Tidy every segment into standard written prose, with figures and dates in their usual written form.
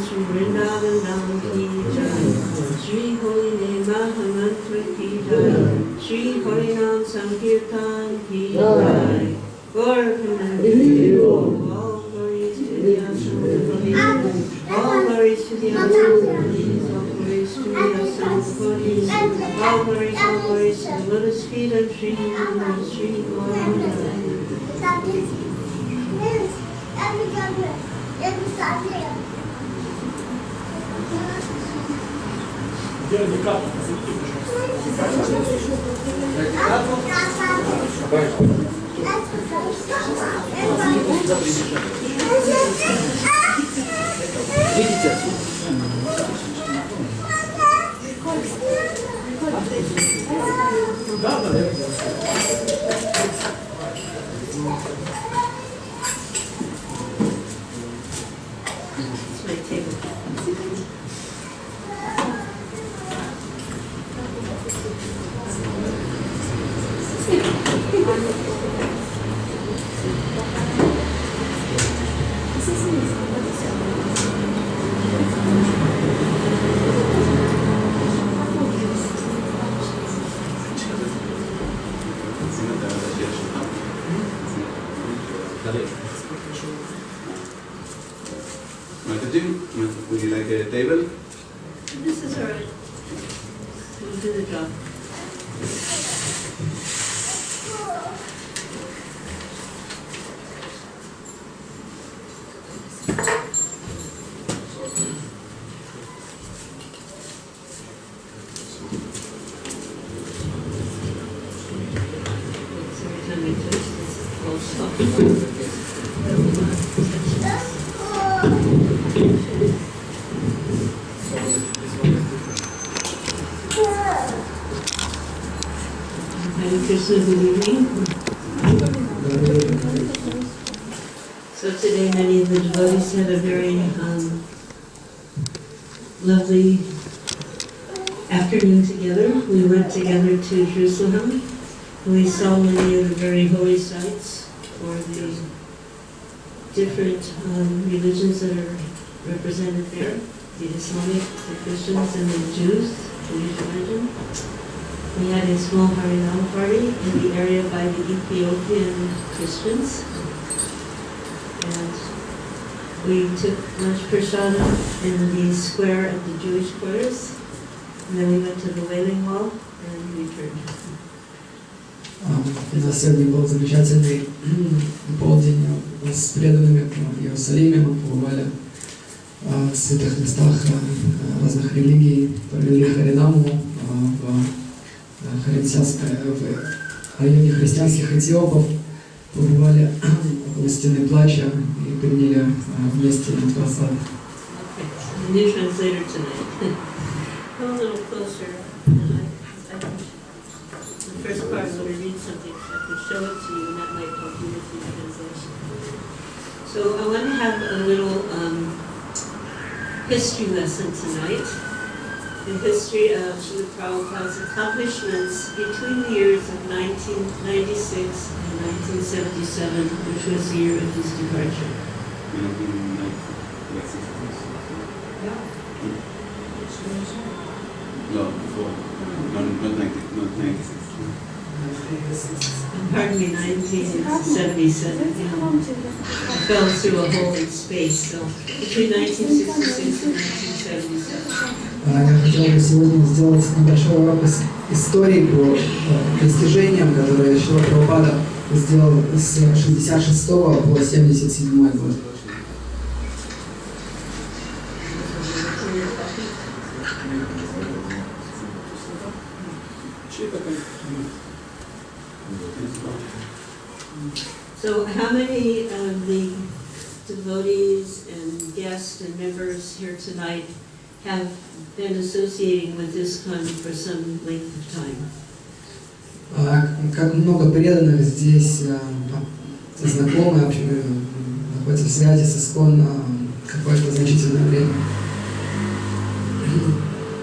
Sri Shri Harinam Sankirtan Ki Jai. Gaur Premanandi. All glories to the Asam. All glories to the Asam. All glories to the Asam. All glories to the lotus feet of Shri Gaur. Mataji, would you like a table? This is all right. We'll do the job. Good evening. So today many of the devotees had a very lovely afternoon together. We went together to Jerusalem. We saw many of the very holy sites for the different religions that are represented there, the Islamic, the Christians, and the Jews, Jewish religion. We had a small Harinam party in the area by the Ethiopian Christians. And we took lunch prasadam in the square at the Jewish quarters. And then we went to the Wailing Wall and returned. У нас сегодня был замечательный полдень с преданными в Иерусалиме. Мы побывали в святых местах разных религий, провели Харинаму в районе христианских Эфиопов, побывали около стены плача и приняли вместе просад. New translator tonight. Come a little closer. The first part I'm going to read something so I can show it to you, and that might help you with the translation. So I want to have a little history lesson tonight. The history of Srila Prabhupada's accomplishments between the years of 1996 and 1977, which was the year of his departure. No, before. Not 96. Pardon me, 1977. I fell through a hole in space, so between 1966 and 1977. Я хотел бы сегодня сделать небольшой урок истории по достижениям, которые Шрила Прабхупада сделал с 66 по 77 год. So how many of the devotees and guests and members here tonight have been associating with ISKCON for some length of time? Как много преданных здесь знакомы, находятся в связи с ISKCON какое-то значительное время.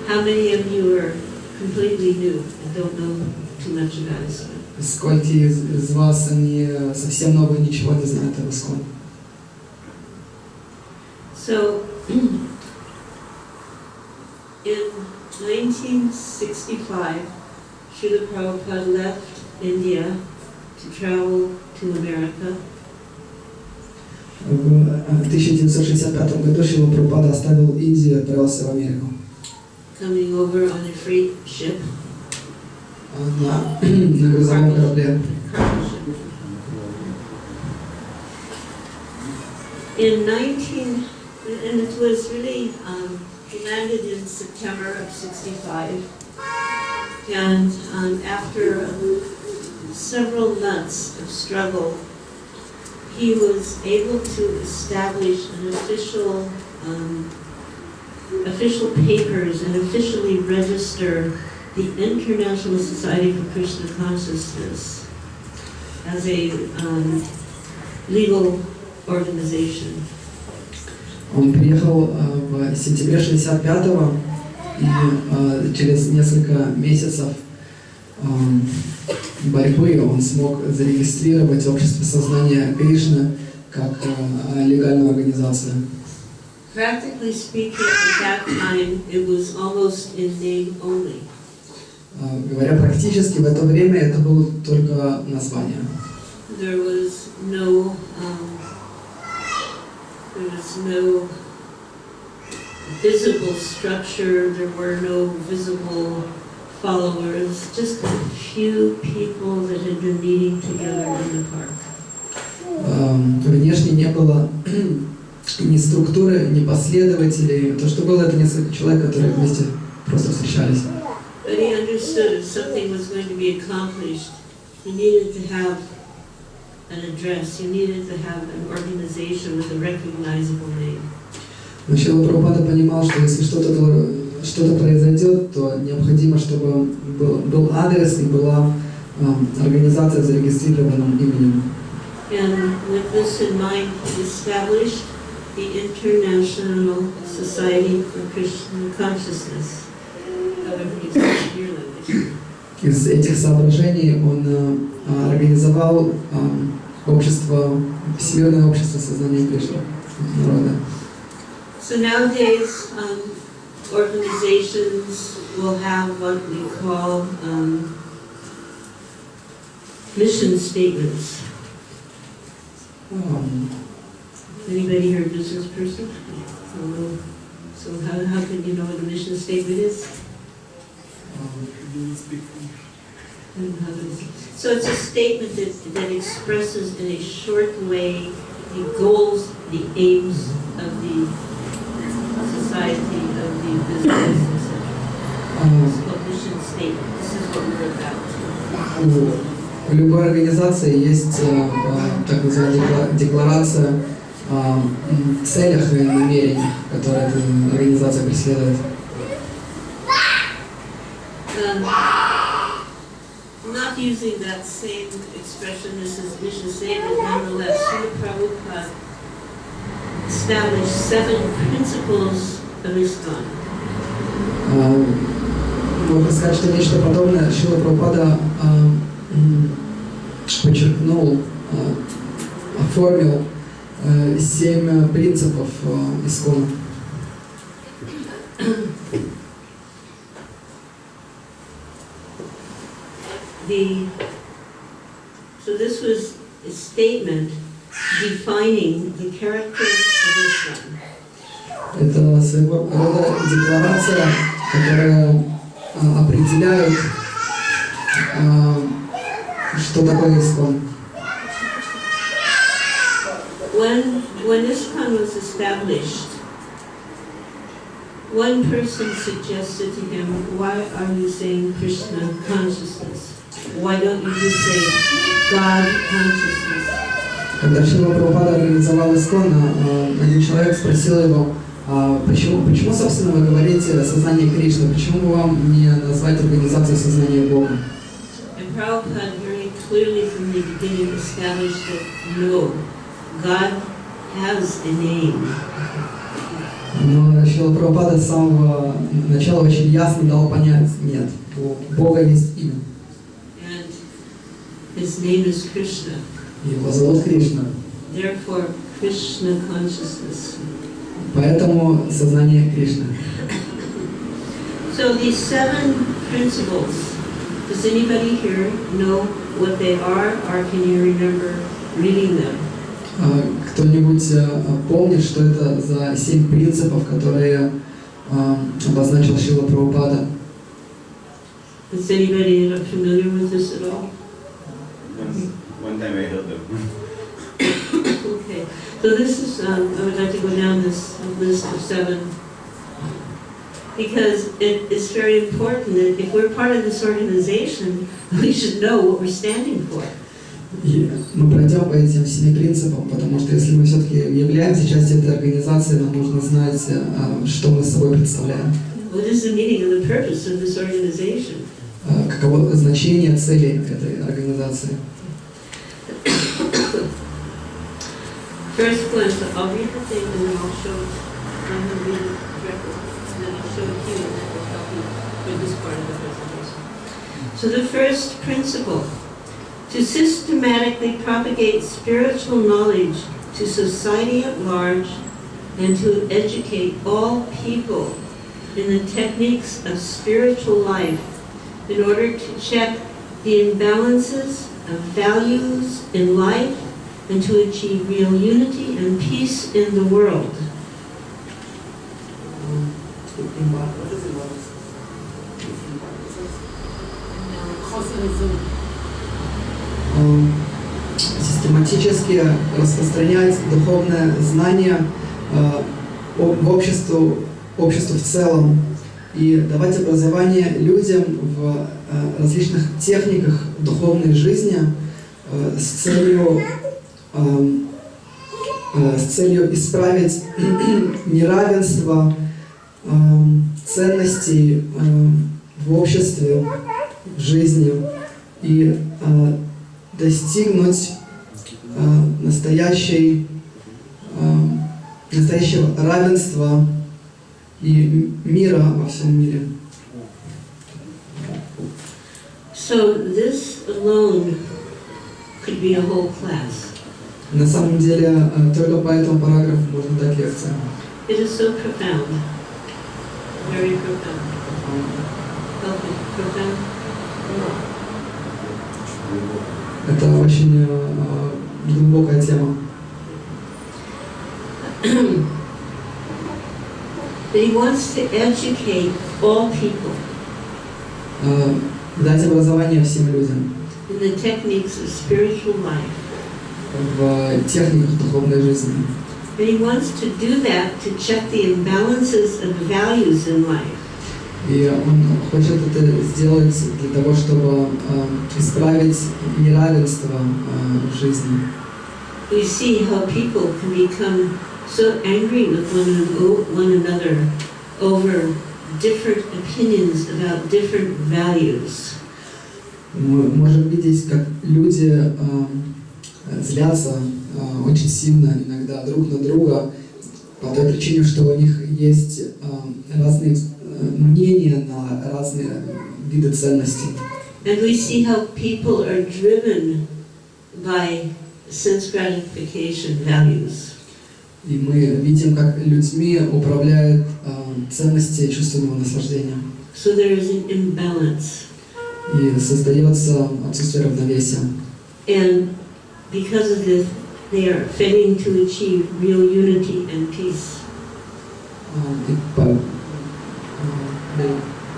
How many of you are completely new and don't know too much about ISKCON? Сколько из вас они совсем новые, ничего не знают об ISKCON? So, in 1965, Srila Prabhupada left India to travel to America. В 1965 году Шрила Прабхупада оставил Индию и отправился в Америку. Coming over on a freight ship. На грузовом корабле. And it was really, he landed in September of 65. And after several months of struggle, he was able to establish an official papers and officially register the International Society for Krishna Consciousness as a legal organization. Он приехал в сентябре 65-го, и через несколько месяцев борьбы он смог зарегистрировать Общество сознания Кришны как легальную организацию. Practically speaking, at that time, it was almost in name only. Говоря практически, в это время это было только название. There was no visible structure. There were no visible followers. Just a few people that had been meeting together in the park. Внешне не было ни структуры, ни последователей. То, что было, это несколько человек, которые вместе просто встречались. But he understood if something was going to be accomplished, he needed to have an address, he needed to have an organization with a recognizable name. Но Шрила Прабхупада понимал, что если что-то произойдет, то необходимо, чтобы был адрес и была организация с зарегистрированным именем. And with this in mind, he established the International Society for Krishna Consciousness. Из этих соображений он организовал Всемирное общество сознания Кришны народа. So nowadays, organizations will have what we call mission statements. Anybody here a business person? So how can you know what a mission statement is? So it's a statement that expresses in a short way the goals, the aims of the society, of the business, etc. It's called mission statement. This is what we're about. У любой организации есть так называемая декларация о целях и намерениях, которые эта организация преследует. Not using that same expression, this is mission statement, nonetheless, Srila Prabhupada established 7 principles of ISKCON. Можно сказать, что нечто подобное Шрила Прабхупада подчеркнул, оформил 7 принципов ISKCON. So this was a statement defining the character of ISKCON. Это своего рода декларация, которая определяет, что такое ISKCON. When ISKCON was established, one person suggested to him, why are you saying Krishna consciousness? Why don't you just say God consciousness? Когда Шрила Прабхупада организовал ISKCON, один человек спросил его, почему, собственно, вы говорите о сознании Кришны, почему бы вам не назвать организацию сознания Бога? And Prabhupada very clearly from the beginning established that no, God has a name. Но Шрила Прабхупада с самого начала очень ясно дал понять, нет, у Бога есть имя. And his name is Krishna. Его зовут Кришна. Therefore, Krishna consciousness. Поэтому сознание Кришны. So these 7 principles Does anybody here know what they are, or can you remember reading them? Кто-нибудь помнит, что это за 7 принципов, которые обозначил Шрила Прабхупада? Is anybody familiar with this at all? One time I heard them. Okay, so this is, I would like to go down this list of 7, because it is very important that if we're part of this organization, we should know what we're standing for. И мы пройдем по этим 7 принципам, потому что если мы все-таки являемся частью этой организации, нам нужно знать, что мы собой представляем. What is the meaning and the purpose of this organization? Каково значение цели этой организации? First one, so I'll read the thing and then I'll show it. I'm going to read it directly, and then I'll show it to you, and that will help you with this part of the presentation. So the first principle, to systematically propagate spiritual knowledge to society at large and to educate all people in the techniques of spiritual life in order to check the imbalances of values in life and to achieve real unity and peace in the world. Систематически распространять духовное знание в обществу в целом и давать образование людям в различных техниках духовной жизни с целью исправить неравенство ценностей в обществе, в жизни и достигнуть настоящего равенства и мира во всем мире. So this alone could be a whole class. На самом деле, только по этому параграфу можно дать лекцию. It is so profound, very profound. Okay, profound. Это очень глубокая тема. That he wants to educate all people Дать образование всем людям in the techniques of spiritual life. в техниках духовной жизни. And he wants to do that to check the imbalances of values in life. И он хочет это сделать для того, чтобы исправить неравенство в жизни. We see how people can become so angry with one another over different opinions about different values. Мы можем видеть, как люди злятся очень сильно иногда друг на друга по той причине, что у них есть разные мнения на разные виды ценностей. And we see how people are driven by sense gratification values. И мы видим, как людьми управляют ценности чувственного наслаждения. So there is an imbalance. И создается отсутствие равновесия. And because of this, they are failing to achieve real unity and peace.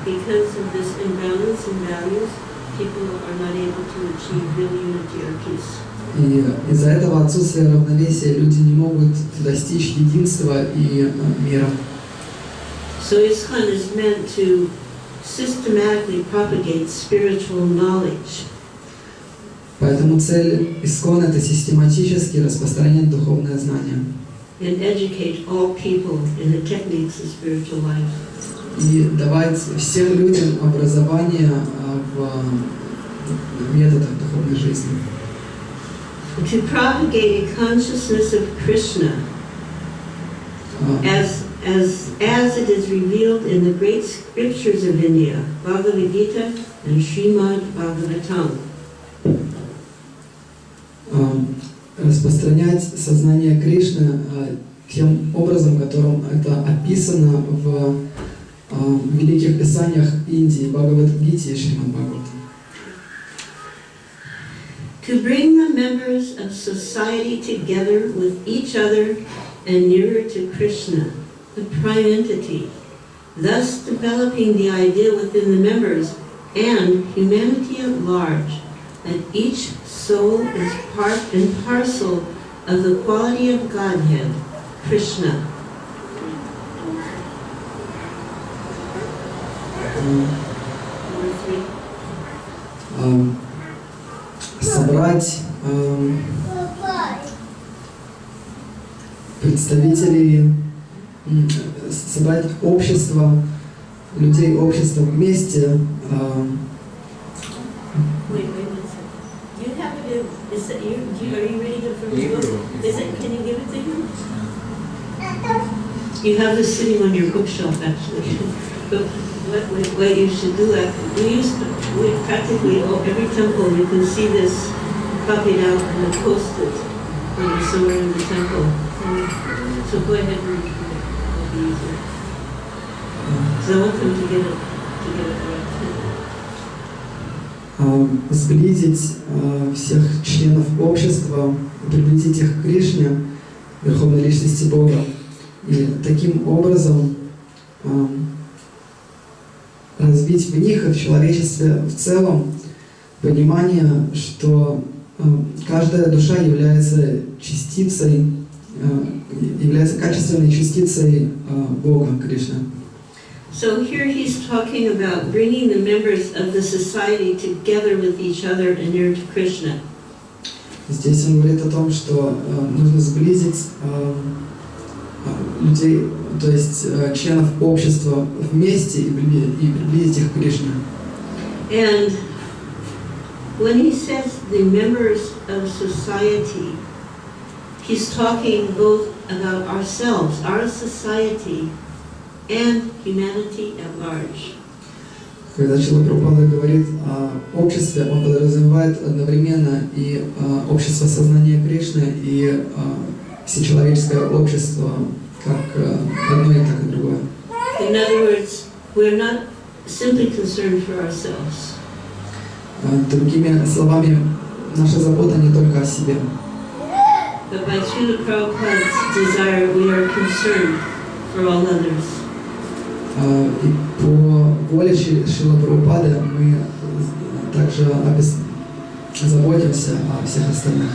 Because of this imbalance in values, people are not able to achieve real unity or peace. И из-за этого отсутствия равновесия люди не могут достичь единства и мира. So ISKCON is meant to systematically propagate spiritual knowledge. Поэтому цель ISKCON — это систематически распространять духовное знание. And educate all people in the techniques of spiritual life. И давать всем людям образование в методах духовной жизни. To propagate a consciousness of Krishna as it is revealed in the great scriptures of India, Bhagavad Gita and Srimad Bhagavatam. Распространять сознание Кришны тем образом, которым это описано в великих писаниях Индии, Бхагавад-гите и Шримад Бхагаватам. to bring the members of society together with each other and nearer to Krishna, the prime entity, thus developing the idea within the members and humanity at large that each soul is part and parcel of the quality of Godhead, Krishna. Number 3. Собрать представителей, собрать общество, людей общества вместе. Wait 1 second. Do you have it? Is it are you reading it from the book? Is it? Can you give it to him? You have this sitting on your bookshelf, actually. But what you should do, we practically, every temple, you can see this copied out and posted somewhere in the temple. So go ahead and read it. It'll be easier. So I want them to get it right. Сблизить всех членов общества, приблизить их к Кришне, Верховной Личности Бога, и таким образом развить в них и в человечестве в целом понимание, что каждая душа является частицей, является качественной частицей Бога, Кришны. So here he's talking about bringing the members of the society together with each other and near to Krishna. Здесь он говорит о том, что нужно сблизить людей, то есть членов общества вместе и приблизить их к Кришне. And when he says the members of society, he's talking both about ourselves, our society, and humanity at large. Когда Шрила Прабхупада говорит о обществе, он подразумевает одновременно и общество сознания Кришны, и всечеловеческое общество, как одно и так и другое. In other words, we're not simply concerned for ourselves. Другими словами, наша забота не только о себе. But by Srila Prabhupada's desire, we are concerned for all others. И по воле Шрилы Прабхупады мы также заботимся о всех остальных.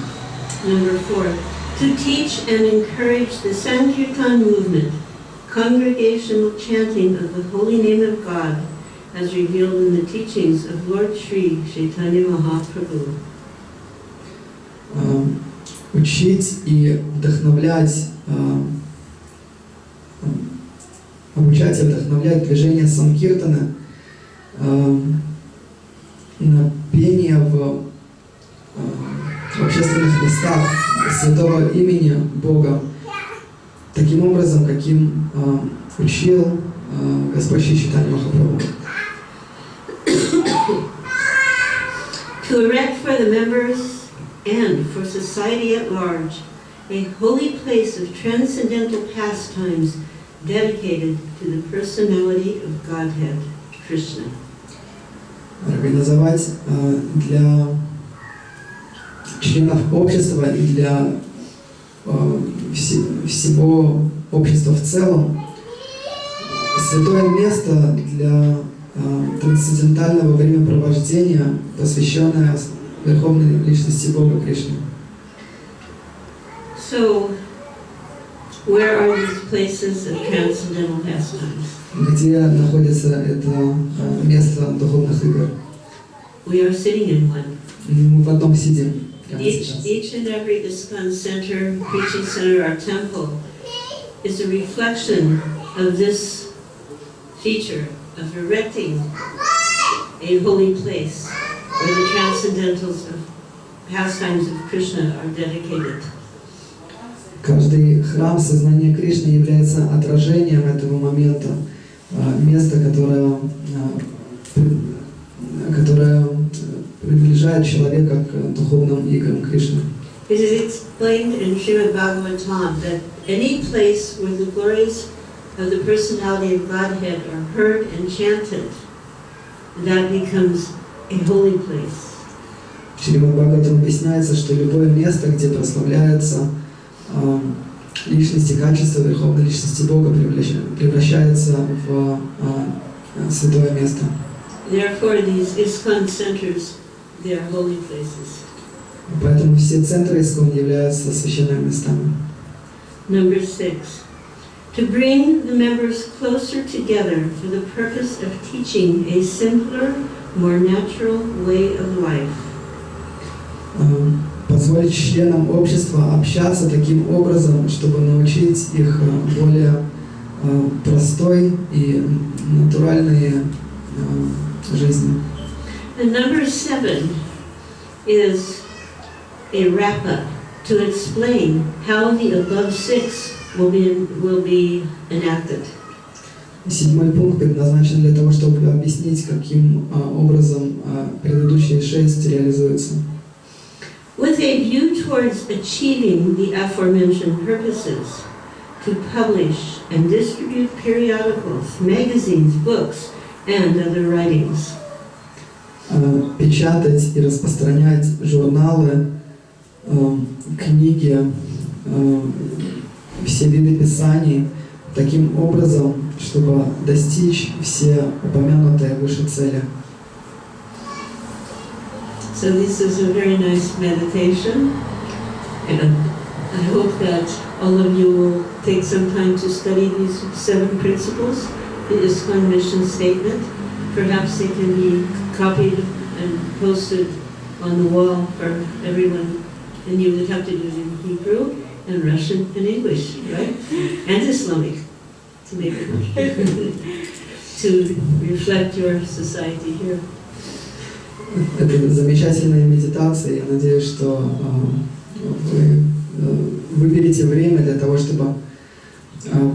Number 4, to teach and encourage the Sankirtan movement, congregational chanting of the holy name of God, as revealed in the teachings of Lord Sri Chaitanya Mahaprabhu. Учить и вдохновлять, обучать и вдохновлять движение Санкиртана, на пение в общественных местах святого имени Бога, таким образом, каким учил Господь Шри Чайтанья Махапрабху. To erect for the members and for society at large a holy place of transcendental pastimes dedicated to the personality of Godhead, Krishna. Организовать для членов общества и для всего общества в целом святое место для трансцендентального времяпровождения, посвященное Верховной Личности Бога Кришны. So, where are these places of transcendental pastimes? Где находится это место духовных игр? We are sitting in one. Мы в одном сидим. Each and every ISKCON center, preaching center, or temple is a reflection of this feature of erecting a holy place where the transcendentals of pastimes of Krishna are dedicated. Каждый храм сознания Кришны является отражением этого момента, место, которое приближает человека к духовным играм Кришны. It is explained in Srimad Bhagavatam that any place where the glories of the personality of Godhead are heard and chanted, that becomes a holy place. В Шримад Бхагаватам объясняется, что любое место, где прославляется личность и качество Верховной Личности Бога, превращается в святое место. Therefore, these ISKCON centers, they are holy places. Поэтому все центры ИСККОН являются священными местами. Number 6. To bring the members closer together for the purpose of teaching a simpler, more natural way of life. Позволить членам общества общаться таким образом, чтобы научить их более простой и натуральной жизни. And number 7 is a wrap-up to explain how the above 6 will be enacted. Седьмой пункт предназначен для того, чтобы объяснить, каким образом предыдущие 6 реализуются. With a view towards achieving the aforementioned purposes, to publish and distribute periodicals, magazines, books, and other writings. Печатать и распространять журналы, книги, все виды писаний таким образом, чтобы достичь все упомянутые выше цели. So this is a very nice meditation, and I hope that all of you will take some time to study these 7 principles, the ISKCON mission statement. Perhaps they can be copied and posted on the wall for everyone, and you would have to do it in Hebrew and Russian and English, right? And Islamic, to make it to reflect your society here. Это замечательная медитация. Я надеюсь, что вы выберете время для того, чтобы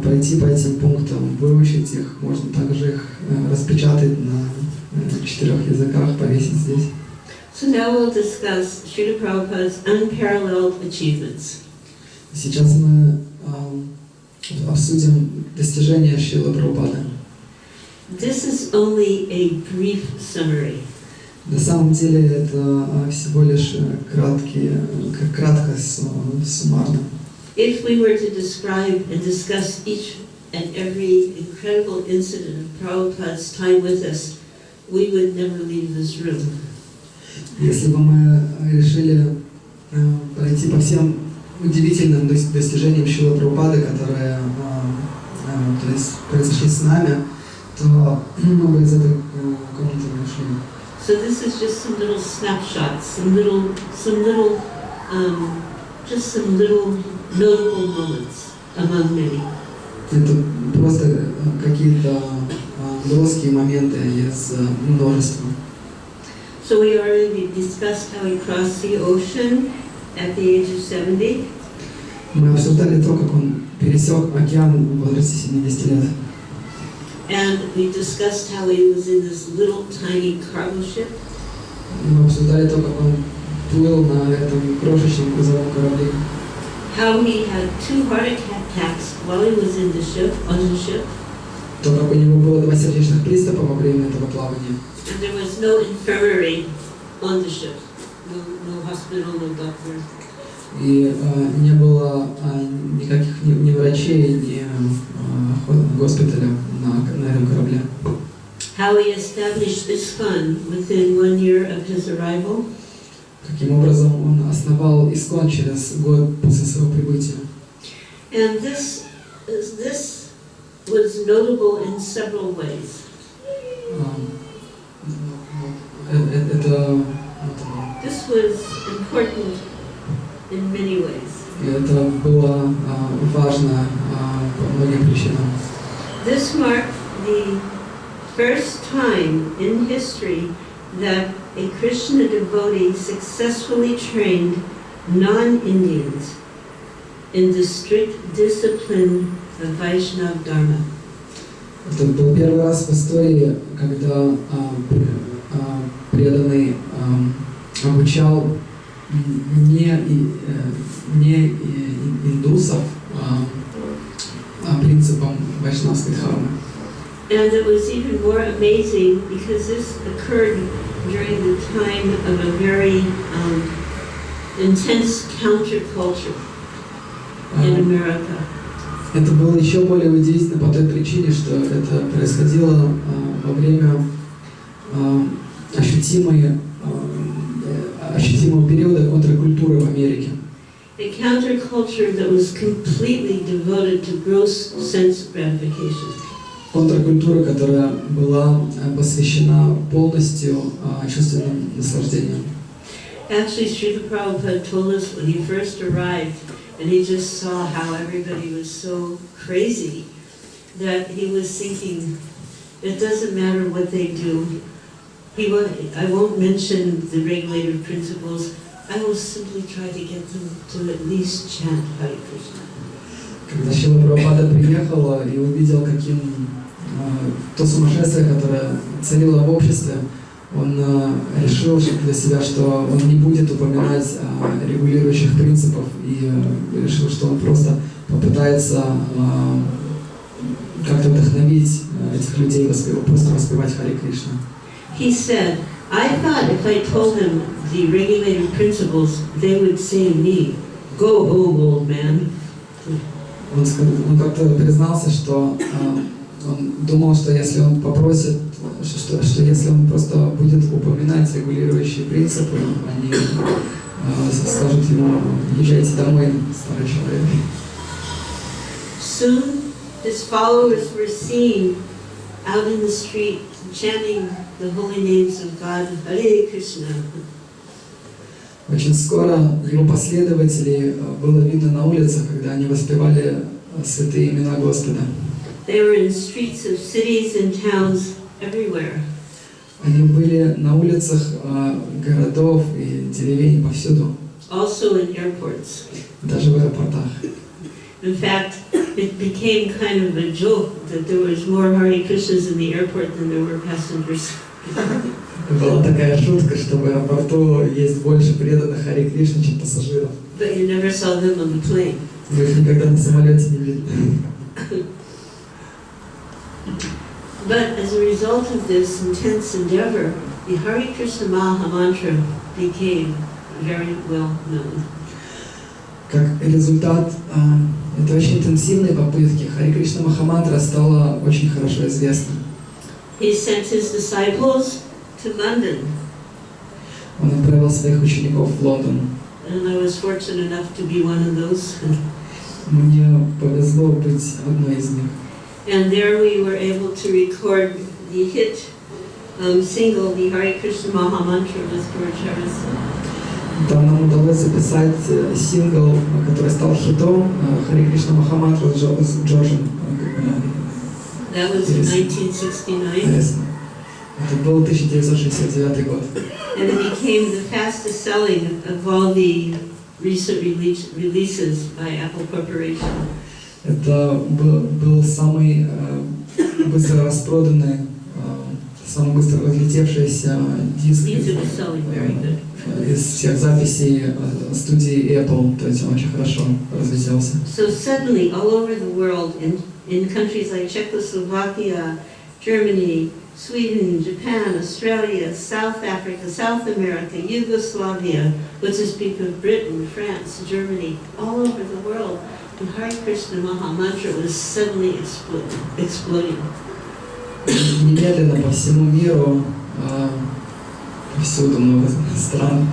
пройти по этим пунктам, выучить их. Можно также их распечатать на 4 языках, повесить здесь. So now we'll discuss Srila Prabhupada's unparalleled achievements. Сейчас мы обсудим достижения Шрилы Прабхупады. This is only a brief summary. На самом деле это всего лишь кратко, суммарно. If we were to describe and discuss each and every incredible incident of Prabhupada's time with us, we would never leave this room. Если бы мы решили пройти по всем удивительным достижениям Шрилы Прабхупады, которые произошли с нами, то мы бы из этой комнаты не ушли. So this is just some little snapshots, some little notable moments among many. Это просто какие-то броские моменты из множества. So we already discussed how he crossed the ocean at the age of 70. Мы обсуждали то, как он пересек океан в возрасте 70 лет. And we discussed how he was in this little tiny cargo ship. Мы обсуждали то, как он плыл на этом крошечном грузовом корабле. How he had 2 heart attacks while he was in the ship, on the ship. То, как у него было 2 сердечных приступа во время этого плавания. And there was no infirmary on the ship. No hospital, no doctor. И не было никаких ни врачей, ни госпиталя на этом корабле. How he established ISKCON within 1 year of his arrival. Каким образом он основал ИСККОН через год после своего прибытия. And this was notable in several ways. This was important in many ways. Это было важно по многим причинам. This marked the first time in history that a Krishna devotee successfully trained non-Indians in the strict discipline of Vaishnava Dharma. Это был первый раз в истории, когда преданный обучал не индусов принципам вайшнавской дхармы. And it was even more amazing because this occurred during the time of a very intense counterculture in America. Это было еще более удивительно по той причине, что это происходило во время ощутимого периода контркультуры в Америке. A counterculture that was completely devoted to gross sense gratification. Контркультура, которая была посвящена полностью чувственным наслаждениям. Actually, Srila Prabhupada told us when he first arrived, and he just saw how everybody was so crazy, that he was thinking, it doesn't matter what they do. I won't mention the regulative principles. I will simply try to get them to at least chant Hare Krishna. Когда Шрила Прабхупада приехал и увидел, каким то сумасшествие, которое царило в обществе, он решил для себя, что он не будет упоминать регулирующих принципов и решил, что он просто попытается как-то вдохновить этих людей просто воспевать Харе Кришна. He said, I thought if I told them the regulative principles, they would say to me, go home, old man. Он как-то признался, что он думал, что если он попросит, что если он просто будет упоминать регулирующие принципы, они скажут ему, езжайте домой, старый человек. Soon his followers were seen out in the street chanting the holy names of God, Hare Krishna. Очень скоро его последователей было видно на улицах, когда они воспевали святые имена Господа. They were in streets of cities and towns everywhere. Они были на улицах городов и деревень повсюду. Also in airports. Даже в аэропортах. In fact, it became kind of a joke that there was more Hare Krishnas in the airport than there were passengers. Была такая шутка, что в аэропорту есть больше преданных Харе Кришне, чем пассажиров. But you never saw them on the plane. Вы их никогда на самолете не видели. But as a result of this intense endeavor, the Hare Krishna Maha Mantra became very well known. Как результат этой очень интенсивной попытки Харе Кришна Махамантра стала очень хорошо известна. He sent his disciples to London. Он отправил своих учеников в Лондон. And I was fortunate enough to be one of those. Мне повезло быть одной из них. And there we were able to record the hit single, the Hare Krishna Maha Mantra with George Harrison. Там нам удалось записать сингл, который стал хитом, Харе Кришна Махамантра с Джорджем. That was in 1969. Это был 1969 год. And it became the fastest selling of all the recent releases by Apple Corporation. Это был самый быстро распроданный, самый быстро разлетевшийся диск из всех записей студии Apple, то есть он очень хорошо разлетелся. So suddenly, all over the world, in countries like Czechoslovakia, Germany, Sweden, Japan, Australia, South Africa, South America, Yugoslavia, what to speak of Britain, France, Germany, all over the world, the Hare Krishna Maha Mantra was suddenly exploding. Немедленно по всему миру, повсюду, много стран,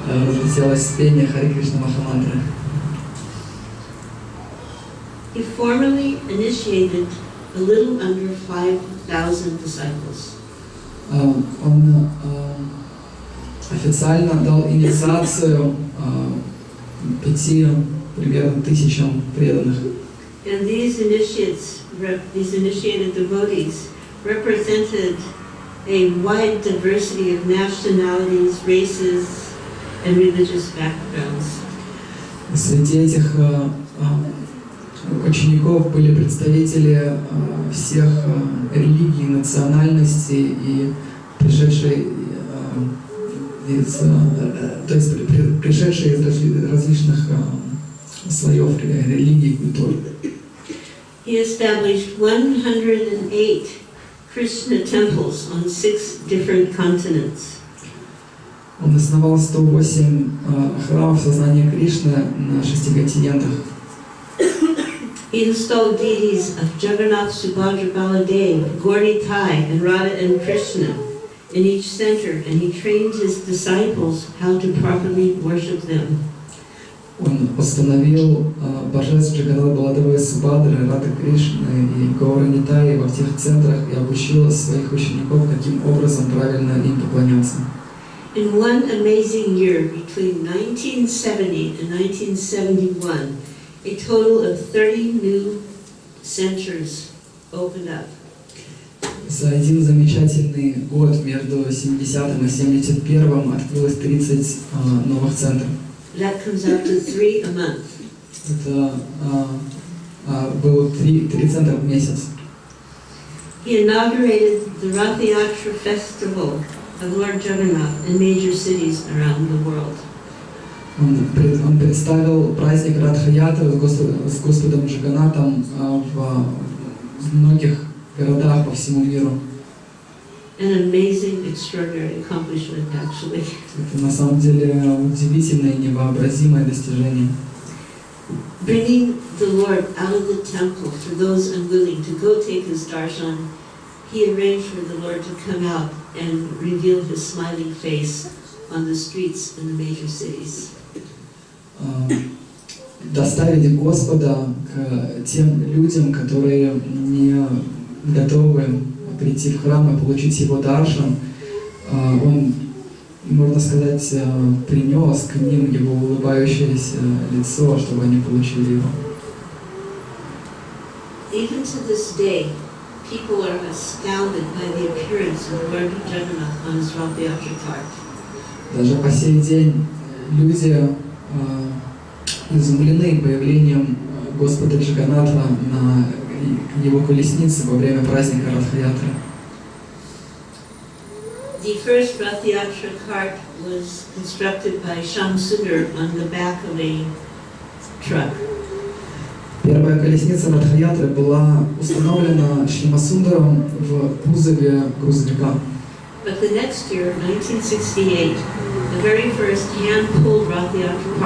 разлетелось пение Харе Кришна Махамантры. He formally initiated a little under 5,000 disciples. Он официально дал инициацию 5 примерно тысячам преданных. And these initiated devotees represented a wide diversity of nationalities, races, and religious backgrounds. Среди этих учеников были представители всех религий, национальностей и пришедшие из различных слоев религий и культур. He established 108 Krishna temples on 6 different continents. Он основал 108 храмов сознания Кришны на 6 континентах. He installed deities of Jagannath, Subhadra, Baladev, Gauri Thai, and Radha and Krishna in each center, and he trained his disciples how to properly worship them. Он установил божеств Джаганнат, Баладевы, Субадры, Рады Кришны и Гауры Нитаи во всех центрах и обучил своих учеников, каким образом правильно им поклоняться. In one amazing year, between 1970 and 1971, a total of 30 new centers opened up. За один замечательный год между 70-м и 71-м открылось 30 новых центров. That comes out to 3 a month. Это было 3 центра в месяц. He inaugurated the Rath Yatra festival of Lord Jagannath in major cities around the world. Он представил праздник Радха-ятры с Господом Джаганнатом в многих городах по всему миру. An amazing, extraordinary accomplishment, actually. Это на самом деле удивительное и невообразимое достижение. Bringing the Lord out of the temple for those unwilling to go take his darshan, he arranged for the Lord to come out and reveal his smiling face on the streets in the major cities. Доставить Господа к тем людям, которые не готовы прийти в храм и получить его даршан, он, можно сказать, принес к ним его улыбающееся лицо, чтобы они получили его. Even to this day, people are astounded by the appearance of Lord Jagannath on his Rath Yatra cart. Даже по сей день люди изумлены появлением Господа Джаганнатха на его колеснице во время праздника Радха-ятры. The first Rath Yatra cart was constructed by Shamsundar on the back of a truck. Первая колесница Радха-ятры была установлена Шримасундаром в кузове грузовика. But the next year, 1968, the very first hand-pulled Rath Yatra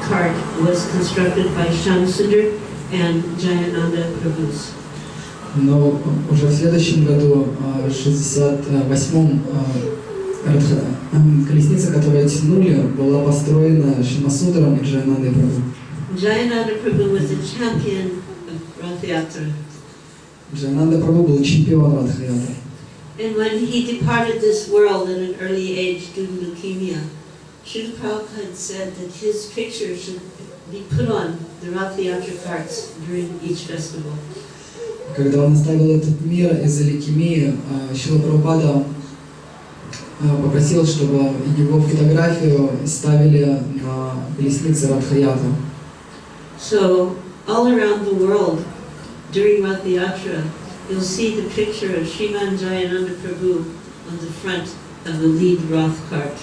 cart was constructed by Shamsundar and Jayananda Prabhus. Но уже в следующем году, в 68-м, колесница, которую тянули, была построена Шримасундаром и Джаянандой Прабху. Jayananda Prabhu was the champion of Rath Yatra. Джаянанда Прабху был чемпион Радха-ятры. And when he departed this world at an early age due to leukemia, Srila Prabhupada said that his picture should be put on the Rath Yatra carts during each festival. Когда он оставил этот мир из-за лейкемии, Шрила Прабхупада попросил, чтобы его фотографию ставили на колеснице Радха-ятры. So all around the world during Rath Yatra, you'll see the picture of Sriman Jayananda Prabhu on the front of the lead Rath cart.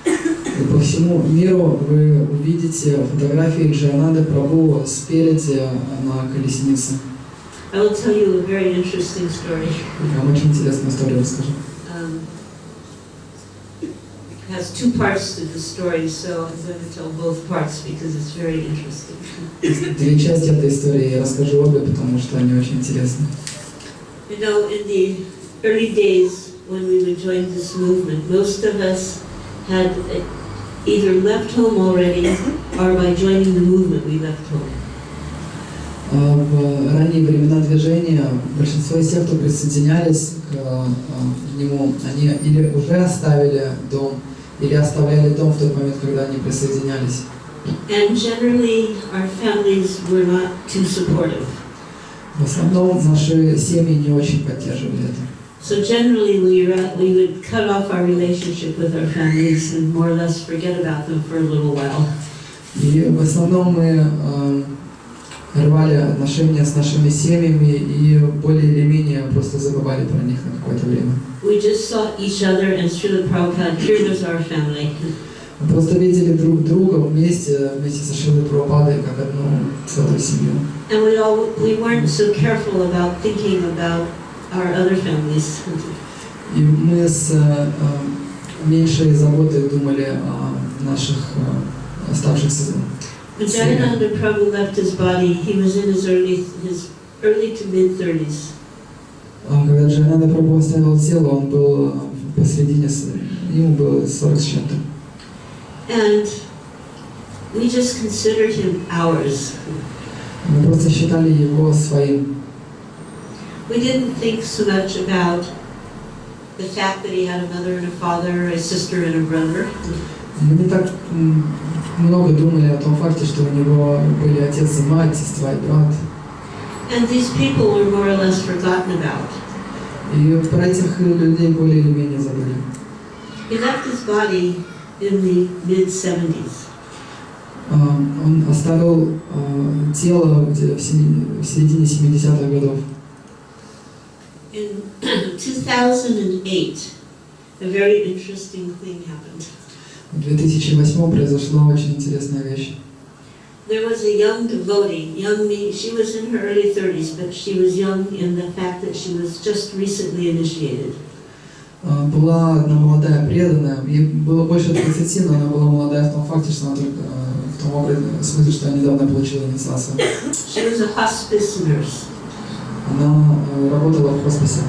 И по всему миру вы увидите фотографии Джаянанды Прабху спереди на колеснице. I will tell you a very interesting story. Я вам очень интересную историю расскажу. It has 2 parts to the story, so I'm going to tell both parts because it's very interesting. Две части этой истории я расскажу обе, потому что они очень интересны. You know, in the early days when we would join this movement, most of us had either left home already or by joining the movement we left home. В ранние времена движения большинство из тех, кто присоединялись к нему, они или уже оставили дом, или оставляли дом в тот момент, когда они присоединялись. And generally our families were not too supportive. В основном наши семьи не очень поддерживали это. So generally we would cut off our relationship with our families and more or less forget about them for a little while. И в основном мы рвали отношения с нашими семьями и более или менее просто забывали про них на какое-то время. We just saw each other and Srila Prabhupada, here was our family. Мы просто видели друг друга вместе со Шрилой Прабхупадой как одну целую семью. And we weren't so careful about thinking about our other families. И мы с меньшей заботой думали о наших оставшихся When семьях. Jagannath Prabhu left his body, he was in his early to mid-30s. Когда Джайананда Прабху оставил тело, он был посредине, ему было 40 с чем-то. And we just considered him ours. Мы просто считали его своим. We didn't think so much about the fact that he had a mother and a father, a sister and a brother. Мы не так много думали о том факте, что у него были отец и мать, сестра и брат. And these people were more or less forgotten about. И про этих людей более или менее забыли. He left his body in the mid-70s. Он оставил тело где в середине 70-х годов. In 2008, a very interesting thing happened. В 2008 произошла очень интересная вещь. There was a young devotee, she was in her early 30s, but she was young in the fact that she was just recently initiated. Была одна молодая преданная, ей было больше 30, но она была молодая в том факте, что она только в том смысле, что она недавно получила инициацию. She was a hospice nurse. Она работала в хосписе.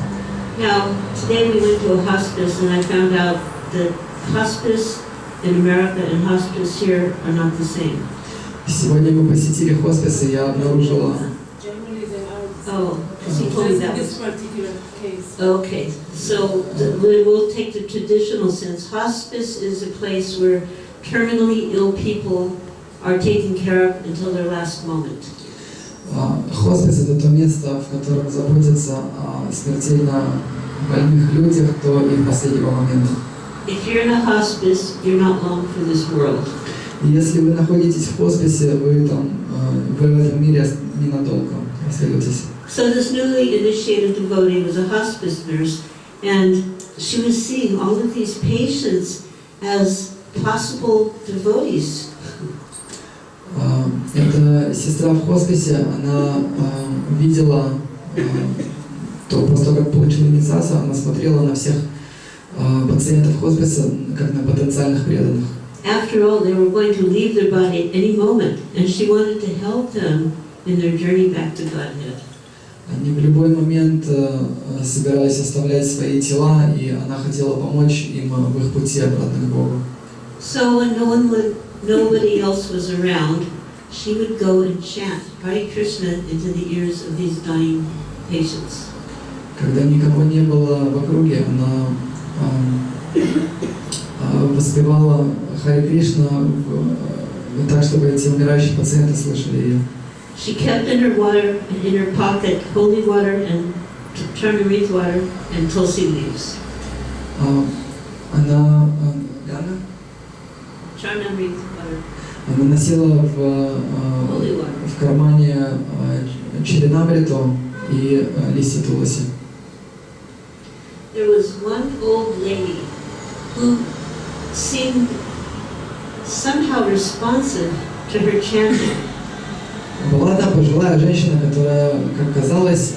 Now, today we went to a hospice and I found out that hospice in America and hospice here are not the same. Сегодня мы посетили хоспис, и я обнаружила... Oh, because he told me that this was... particular case. Okay, so we will take the traditional sense. Hospice is a place where terminally ill people are taken care of until their last moment. Хоспис — это то место, в котором заботятся о смертельно больных людях до их последнего момента. If you're in a hospice, you're not long for this world. И если вы находитесь в хосписе, вы там, вы в этом мире ненадолго остаетесь. So this newly initiated devotee was a hospice nurse, and she was seeing all of these patients as possible devotees. Эта сестра в хосписе, она видела, то после того, как получила инициацию, она смотрела на всех пациентов хосписа как на потенциальных преданных. After all, they were going to leave their body at any moment, and she wanted to help them in their journey back to Godhead. Они в любой момент собирались оставлять свои тела, и она хотела помочь им в их пути обратно к Богу. So when nobody else was around, she would go and chant Hare Krishna into the ears of these dying patients. Когда никого не было в округе, она воспевала Харе Кришна так, чтобы эти умирающие пациенты слышали ее. She kept in her pocket, holy water and turmeric water and tulsi leaves. Она Turmeric water, Она носила holy water. в кармане черенамриту и листья туласи. There was one old lady who seemed somehow responsive to her chanting. Была одна пожилая женщина, которая, как казалось,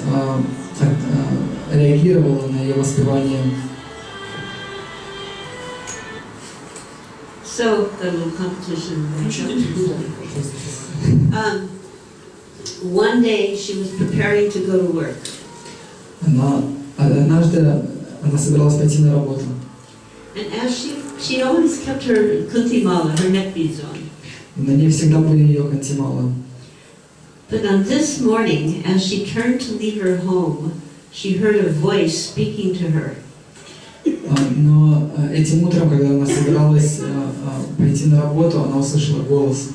реагировала на ее воспевание. So, a little competition. One day she was preparing to go to work. Однажды она собиралась пойти на работу. And as she always kept her kuntimala, her neck beads on. На ней всегда были ее кантималы. But on this morning, as she turned to leave her home, she heard a voice speaking to her. Но этим утром, когда она собиралась пойти на работу, она услышала голос.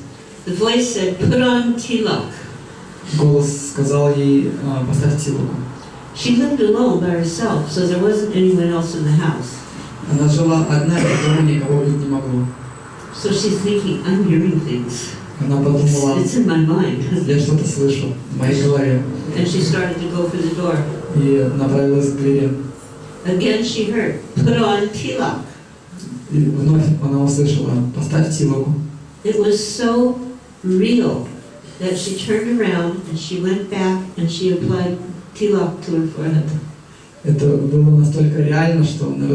The voice said, "Put on tilak." Голос сказал ей: поставь тилоку. She lived alone by herself, so there wasn't anyone else in the house. Она жила одна, и дома никого быть не могло. So she's thinking, I'm hearing things. Она подумала: It's in my mind. я что-то слышу в моей голове. And she started to go for the door. И направилась к двери. Again she heard, "Put on tilak." И вновь она услышала: поставь тилоку. It was so real that she turned around and she went back and she applied tilak to her forehead. Это было настолько реально, что она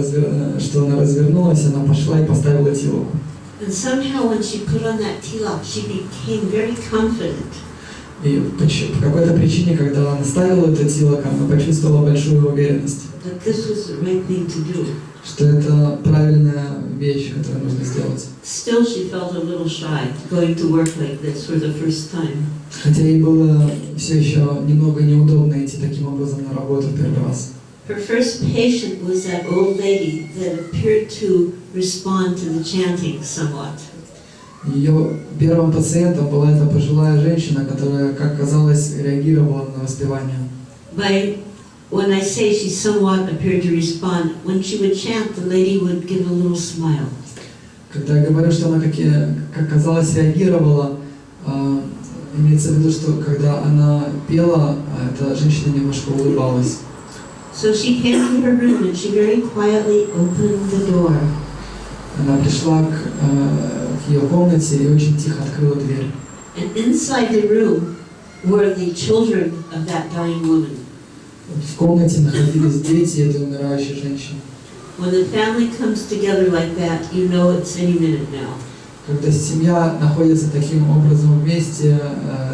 развернулась, она пошла и поставила тилоку. And somehow when she put on that tilak, she became very confident. И по какой-то причине, когда она ставила это тилок, она почувствовала большую уверенность, That this was the right thing to do. что это правильная вещь, которую нужно сделать. Still, she felt a little shy going to work like this for the first time. Хотя ей было все еще немного неудобно идти таким образом на работу в первый раз. Her first patient was that old lady that appeared to respond to the chanting somewhat. Ее первым пациентом была эта пожилая женщина, которая, как казалось, реагировала на воспевание. When I say she somewhat appeared to respond, when she would chant, the lady would give a little smile. Когда я говорю, что она, как казалось, реагировала, имеется в виду, что когда она пела, эта женщина немножко улыбалась. So she came to her room and she very quietly opened the door. Она пришла к ее комнате и очень тихо открыла дверь. And inside the room were the children of that dying woman. В комнате находились дети этой умирающей женщины. When the family comes together like that, you know it's any minute now. Когда семья находится таким образом вместе,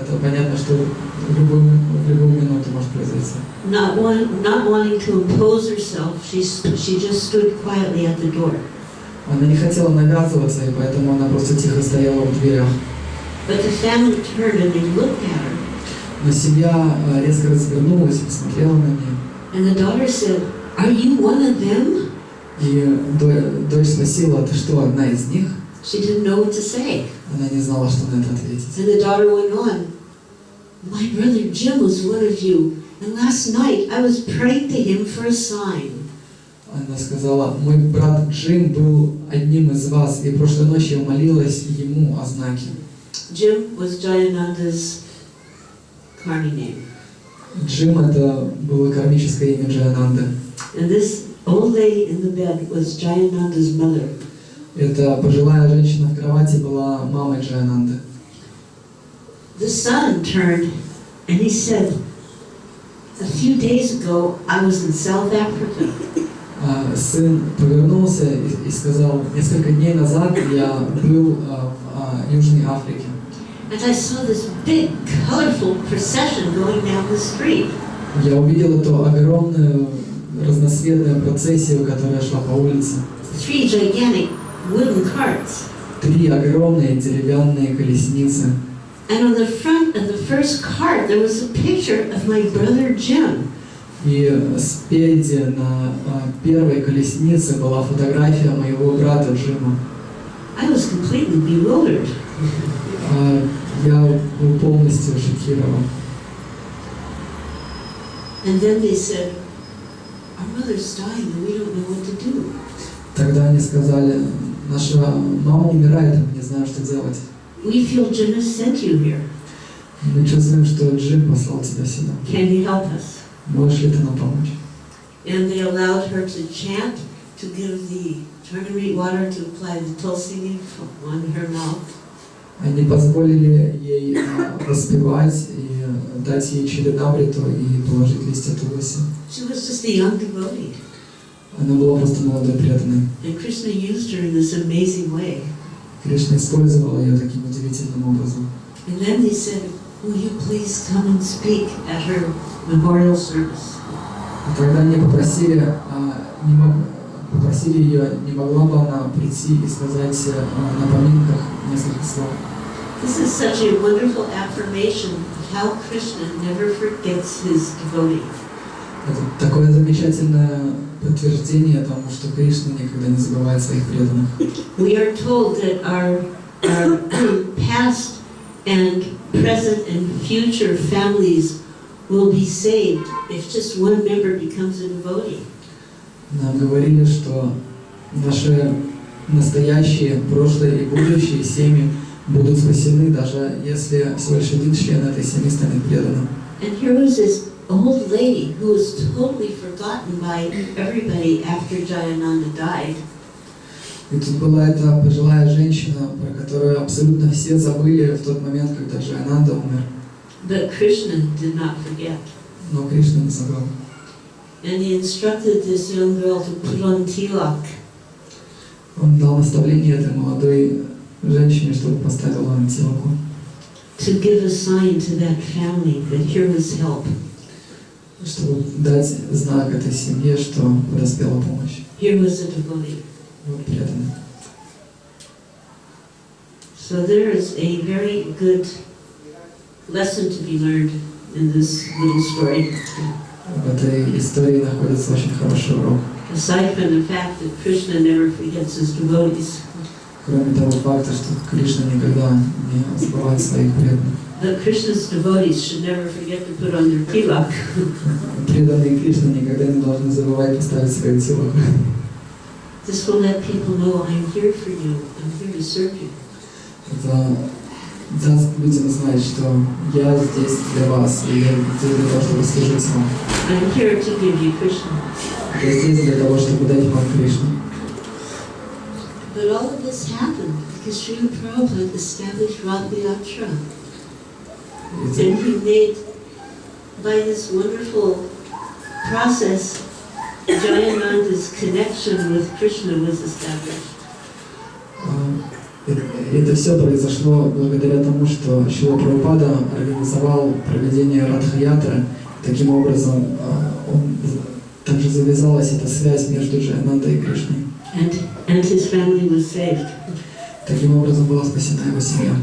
это понятно, что в любую минуту может произойти. Not wanting to impose herself, she just stood quietly at the door. Она не хотела навязываться, и поэтому она просто тихо стояла в дверях. But the family turned and they looked at her. Но семья резко развернулась и посмотрела на нее. And the daughter said, "Are you one of them?" И дочь спросила: "Ты что, одна из них?" She didn't know what to say. Она не знала, что на это ответить. And the daughter went on, "My brother Jim was one of you, and last night I was praying to him for a sign." Она сказала: "Мой брат Джим был одним из вас, и прошлой ночью я молилась ему о знаке." Jim was Jayananda's Karni name. Джим — это было кармическое имя Джаянанды. And this old lady in the bed was Jayananda's mother. Эта пожилая женщина в кровати была мамой Джаянанды. The son turned and he said, "A few days ago I was in South Africa." Сын повернулся и сказал: "Несколько дней назад я был в Южной Африке. And I saw this big, colorful procession going down the street. Я увидел эту огромную разноцветную процессию, которая шла по улице. 3 gigantic wooden carts. 3 огромные деревянные колесницы. And on the front of the first cart there was a picture of my brother Jim. И спереди на первой колеснице была фотография моего брата Джима. I was completely bewildered. Я был полностью шокирован. And then they said, "Our mother's dying and we don't know what to do." Тогда они сказали: "Наша мама умирает, мы не знаем, что делать. We feel Jim has sent you here. Мы чувствуем, что Джим послал тебя сюда. Can you help us?" Можешь ли ты нам помочь?" And they allowed her to chant, to give the turmeric water, to apply the tulsi leaf on her mouth. Они позволили ей распевать и дать ей чиринамриту и положить листья туласи. She was just a young devotee. Она была просто молодой преданной. And Krishna used her in this amazing way. Кришна использовал ее таким удивительным образом. And then they said, "Will you please come and speak at her memorial service?" И тогда они попросили ее, не могла бы она прийти и сказать на поминках несколько слов. This is such a wonderful affirmation of how Krishna never forgets his devotee. Это такое замечательное подтверждение тому, что Кришна никогда не забывает своих преданных. We are told that our past and present and future families will be saved if just one member becomes a devotee. Нам говорили, что наши настоящие, прошлые и будущие семьи будут спасены, даже если всего лишь один член этой семьи станет преданным. And here was this old lady who was totally forgotten by everybody after Jayananda died. И тут была эта пожилая женщина, про которую абсолютно все забыли в тот момент, когда Джаянанда умер. But Krishna did not forget. Но Кришна не забыл. And he instructed this young girl to put on tilak. Он дал наставление этой молодой женщине, чтобы поставила на телку. To give a sign to that family that here was help. Чтобы дать знак этой семье, что подоспела помощь. Here was a devotee. Вот преданный. So there is a very good lesson to be learned in this little story. В этой истории находится очень хороший урок. Aside from the fact that Krishna never forgets his devotees. Кроме того факта, что Кришна никогда не забывает своих преданных. But Krishna's devotees should never forget to put on their tilak. Преданные Кришны никогда не должны забывать поставить свою телок. This will let people know I'm here for you. I'm here to serve you. Это даст людям знать, что я здесь для вас, и я здесь для того, чтобы служить вам. I'm here to give you Krishna. Я здесь для того, чтобы дать вам Кришну. But all of this happened because Srila Prabhupada established Rathayatra. And he made, by this wonderful process, Jayananda's connection with Krishna was established. Это все произошло благодаря тому, что Шрила Прабхупада организовал проведение Радха-ятры. Таким образом, также завязалась эта связь между Джаянандой и Кришной. And his family was saved. Таким образом была спасена его семья.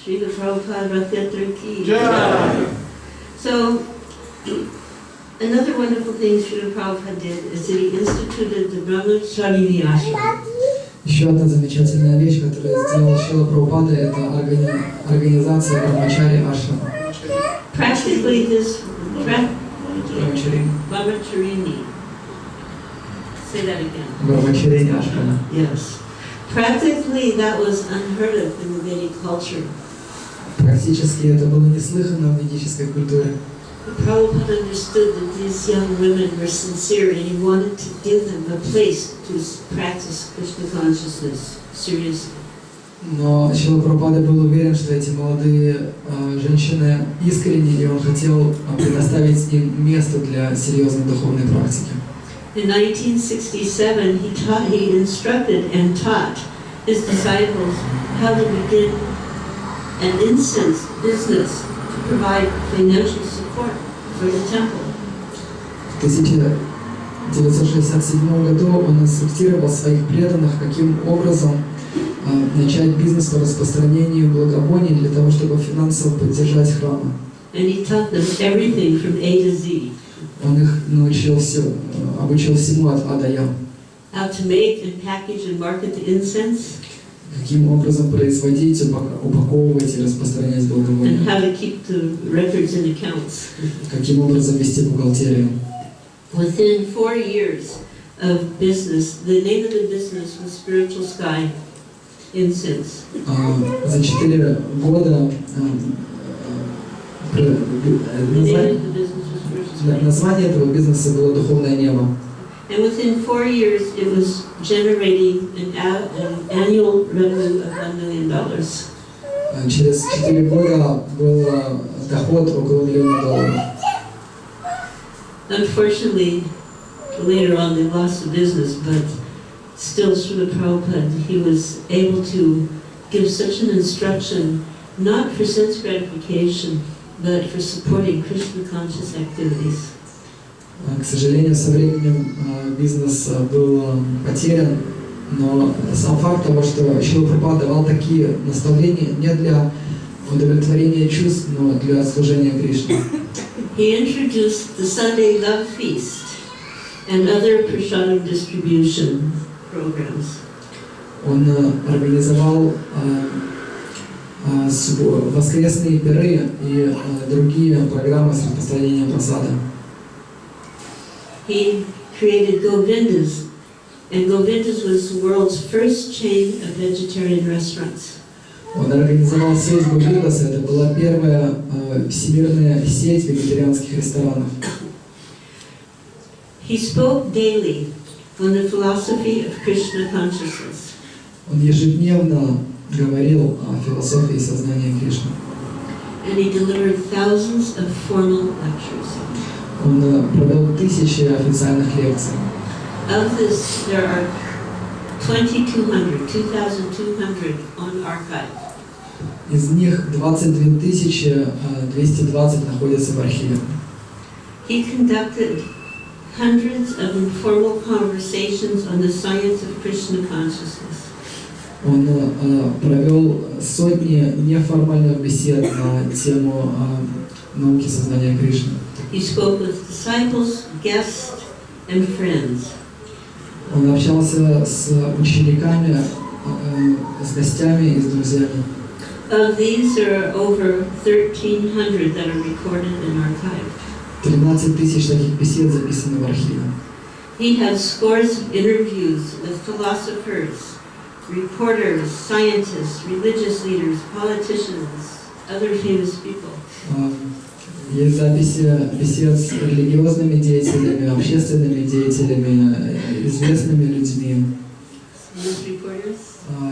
Srila Prabhupada Rath-yatra ki jai. So, another wonderful thing Srila Prabhupada did is that he instituted the Brahmacharya ashram. Еще одна замечательная вещь, которую сделал Шрила Прабхупада, это организация Брахмачари ашрама. Practically this Брахмачари. Say that again. Брахмачари ашрама. Yes. Practically that was unheard of in the Vedic culture. Практически это было неслыханно в ведической культуре. Prabhupada understood that these young women were sincere and he wanted to give them a place to practice Krishna consciousness seriously. Но Шрила Прабхупада был уверен, что эти молодые женщины искренни, и он хотел предоставить им место для серьезной духовной практики. In 1967, he instructed and taught his disciples how to begin an incense business to provide financial support for the temple. В 1967 году он инструктировал своих преданных, каким образом начать бизнес по распространению благовоний для того, чтобы финансово поддержать храмы. And he taught them everything from A to Z. Он их обучил всему от А до Я. How to make and package and market the incense. Каким образом производить, упаковывать и распространять благовония. And how to keep the records and accounts. Каким образом вести бухгалтерию. Within 4 years of business, the name of the business was Spiritual Sky Incense. За 4 года название этого бизнеса было «Духовное небо». And within 4 years, it was generating an annual revenue of $1 million. Через 4 года был доход около $1 миллиона. Unfortunately, later on they lost the business, but still Srila Prabhupada, he was able to give such an instruction, not for sense gratification, but for supporting Krishna conscious activities. К сожалению, со временем бизнес был потерян, но сам факт того, что Шрила Прабхупада давал такие наставления не для удовлетворения чувств, но для служения Кришне. He introduced the Sunday Love Feast and other prasadam distribution programs. Он организовал воскресные пиры и другие программы с распространением просада. He created Govindas, and Govindas was the world's first chain of vegetarian restaurants. Он организовал сеть Говиндас, это была первая всемирная сеть вегетарианских ресторанов. He spoke daily on the philosophy of Krishna consciousness. Он ежедневно говорил о философии сознания Кришны. And he delivered thousands of formal lectures. Он провел тысячи официальных лекций. Of this, there are 2,200 on archive. Из них 22 220 находятся в архиве. He conducted hundreds of informal conversations on the science of Krishna consciousness. Он провел сотни неформальных бесед на тему науки сознания Кришны. He spoke with disciples, guests, and friends. Он общался с учениками, с гостями и с друзьями. Of these, there are over 1,300 that are recorded in archive. 13 тысяч таких бесед записаны в архиве. He had scores of interviews with philosophers, reporters, scientists, religious leaders, politicians, other famous people. Есть записи бесед с религиозными деятелями, общественными деятелями, известными людьми, News reporters,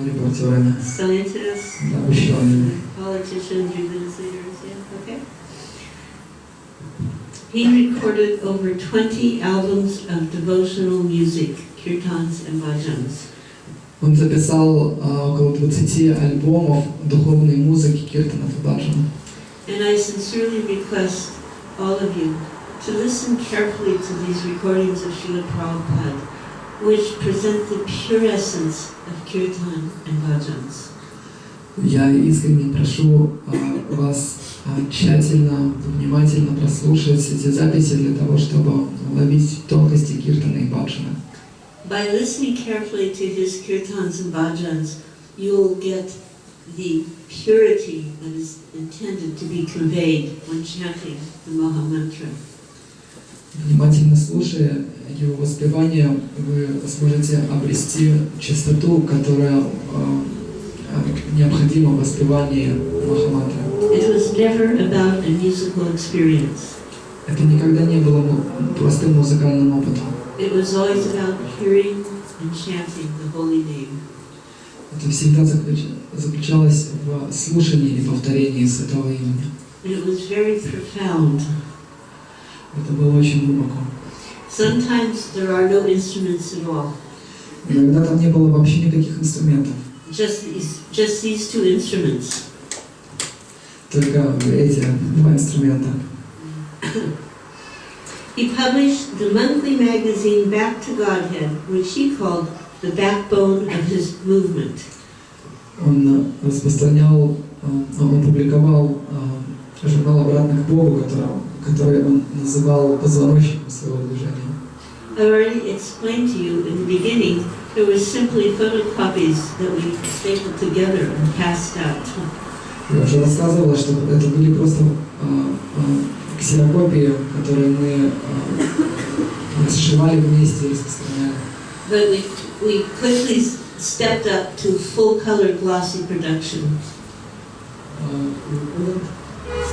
репортерами, scientists, учеными. politicians, religious leaders, yeah, okay. He recorded over 20 albums of devotional music, kirtans and bhajans. Он записал около 20 альбомов духовной музыки, киртанов и баджанов. And I sincerely request all of you to listen carefully to these recordings of Srila Prabhupada, which present the pure essence of kirtan and bhajans. Я искренне прошу вас тщательно, внимательно прослушать эти записи для того, чтобы уловить тонкости киртана и баджана. By listening carefully to his kirtans and bhajans, you will get the purity that is intended to be conveyed when chanting the Maha Mantra. Внимательно слушая его воспевание, вы сможете обрести чистоту, которая необходима в воспевании Махамантры. It was never about a musical experience. Это никогда не было простым музыкальным опытом. It was always about hearing and chanting the holy name. Это всегда заключалось в слушании и повторении святого имени. And it was very profound. Это было очень глубоко. Sometimes there are no instruments at all. Иногда там не было вообще никаких инструментов. Just these two instruments. Только эти два инструмента. He published the monthly magazine Back to Godhead, which he called the backbone of his movement. Он распространял, он публиковал журнал «Обратно к Богу», который он называл позвоночником своего движения. I already explained to you in the beginning, there was simply photocopies that we stapled together and passed out. Я уже рассказывала, что это были просто ксерокопии, которые мы сшивали вместе и распространяли. But we quickly stepped up to full-color glossy production.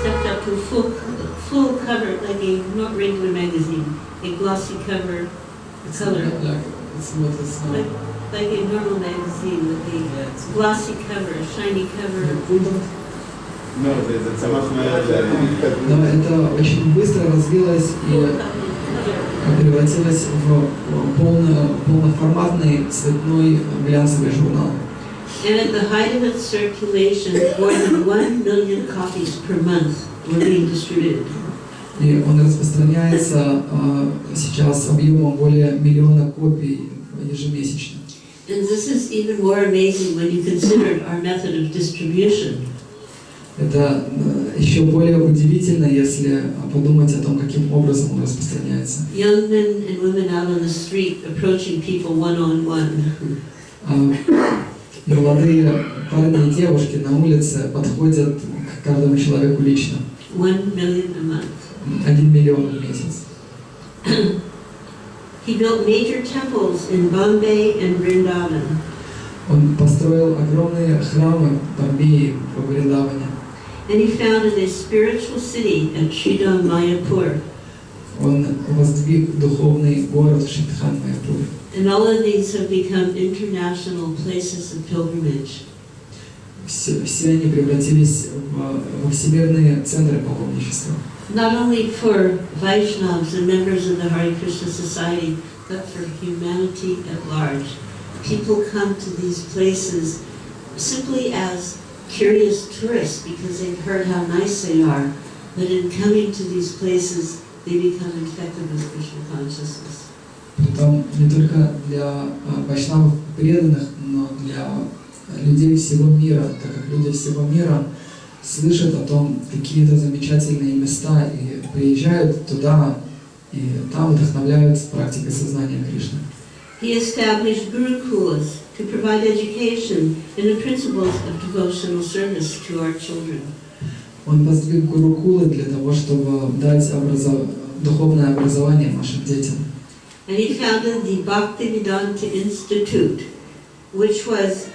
Stepped up to full cover, like a not regular magazine, a glossy cover, color, like a normal magazine with a glossy cover, shiny cover. No, это сама смотрела. Но это очень быстро развилось и превратилось в полноформатный цветной глянцевый журнал. And at the height of its circulation, more than 1 million copies per month were being distributed. И он распространяется сейчас объемом более 1 миллиона копий ежемесячно. And this is even more amazing when you consider our method of distribution. Это еще более удивительно, если подумать о том, каким образом он распространяется. Young men and women out on the street approaching people one-on-one. Молодые парни и девушки на улице подходят к каждому человеку лично. 1 million a month. 1 миллион в месяц. He built major temples in Bombay and Vrindavan. Он построил огромные храмы в Бомбее, в Вриндаване. And he founded a spiritual city at Sridham, Mayapur. Он воздвиг духовный город в Шридхан-Майяпуре. And all of these have become international places of pilgrimage. все они превратились во всемирные центры паломничества. Not only for Vaishnavas and members of the Hare Krishna Society, but for humanity at large. People come to these places simply as curious tourists because they've heard how nice they are, but in coming to these places, they become infected with Krishna consciousness. Притом не только для вайшнавов преданных, но для людей всего мира, так как люди всего мира слышат о том, какие это замечательные места, и приезжают туда, и там вдохновляются практикой сознания Кришны. He established gurukulas to provide education in the principles of devotional service to our children. Он воздвиг гурукулы для того, чтобы дать духовное образование нашим детям. And he founded the Bhaktivedanta Institute, which was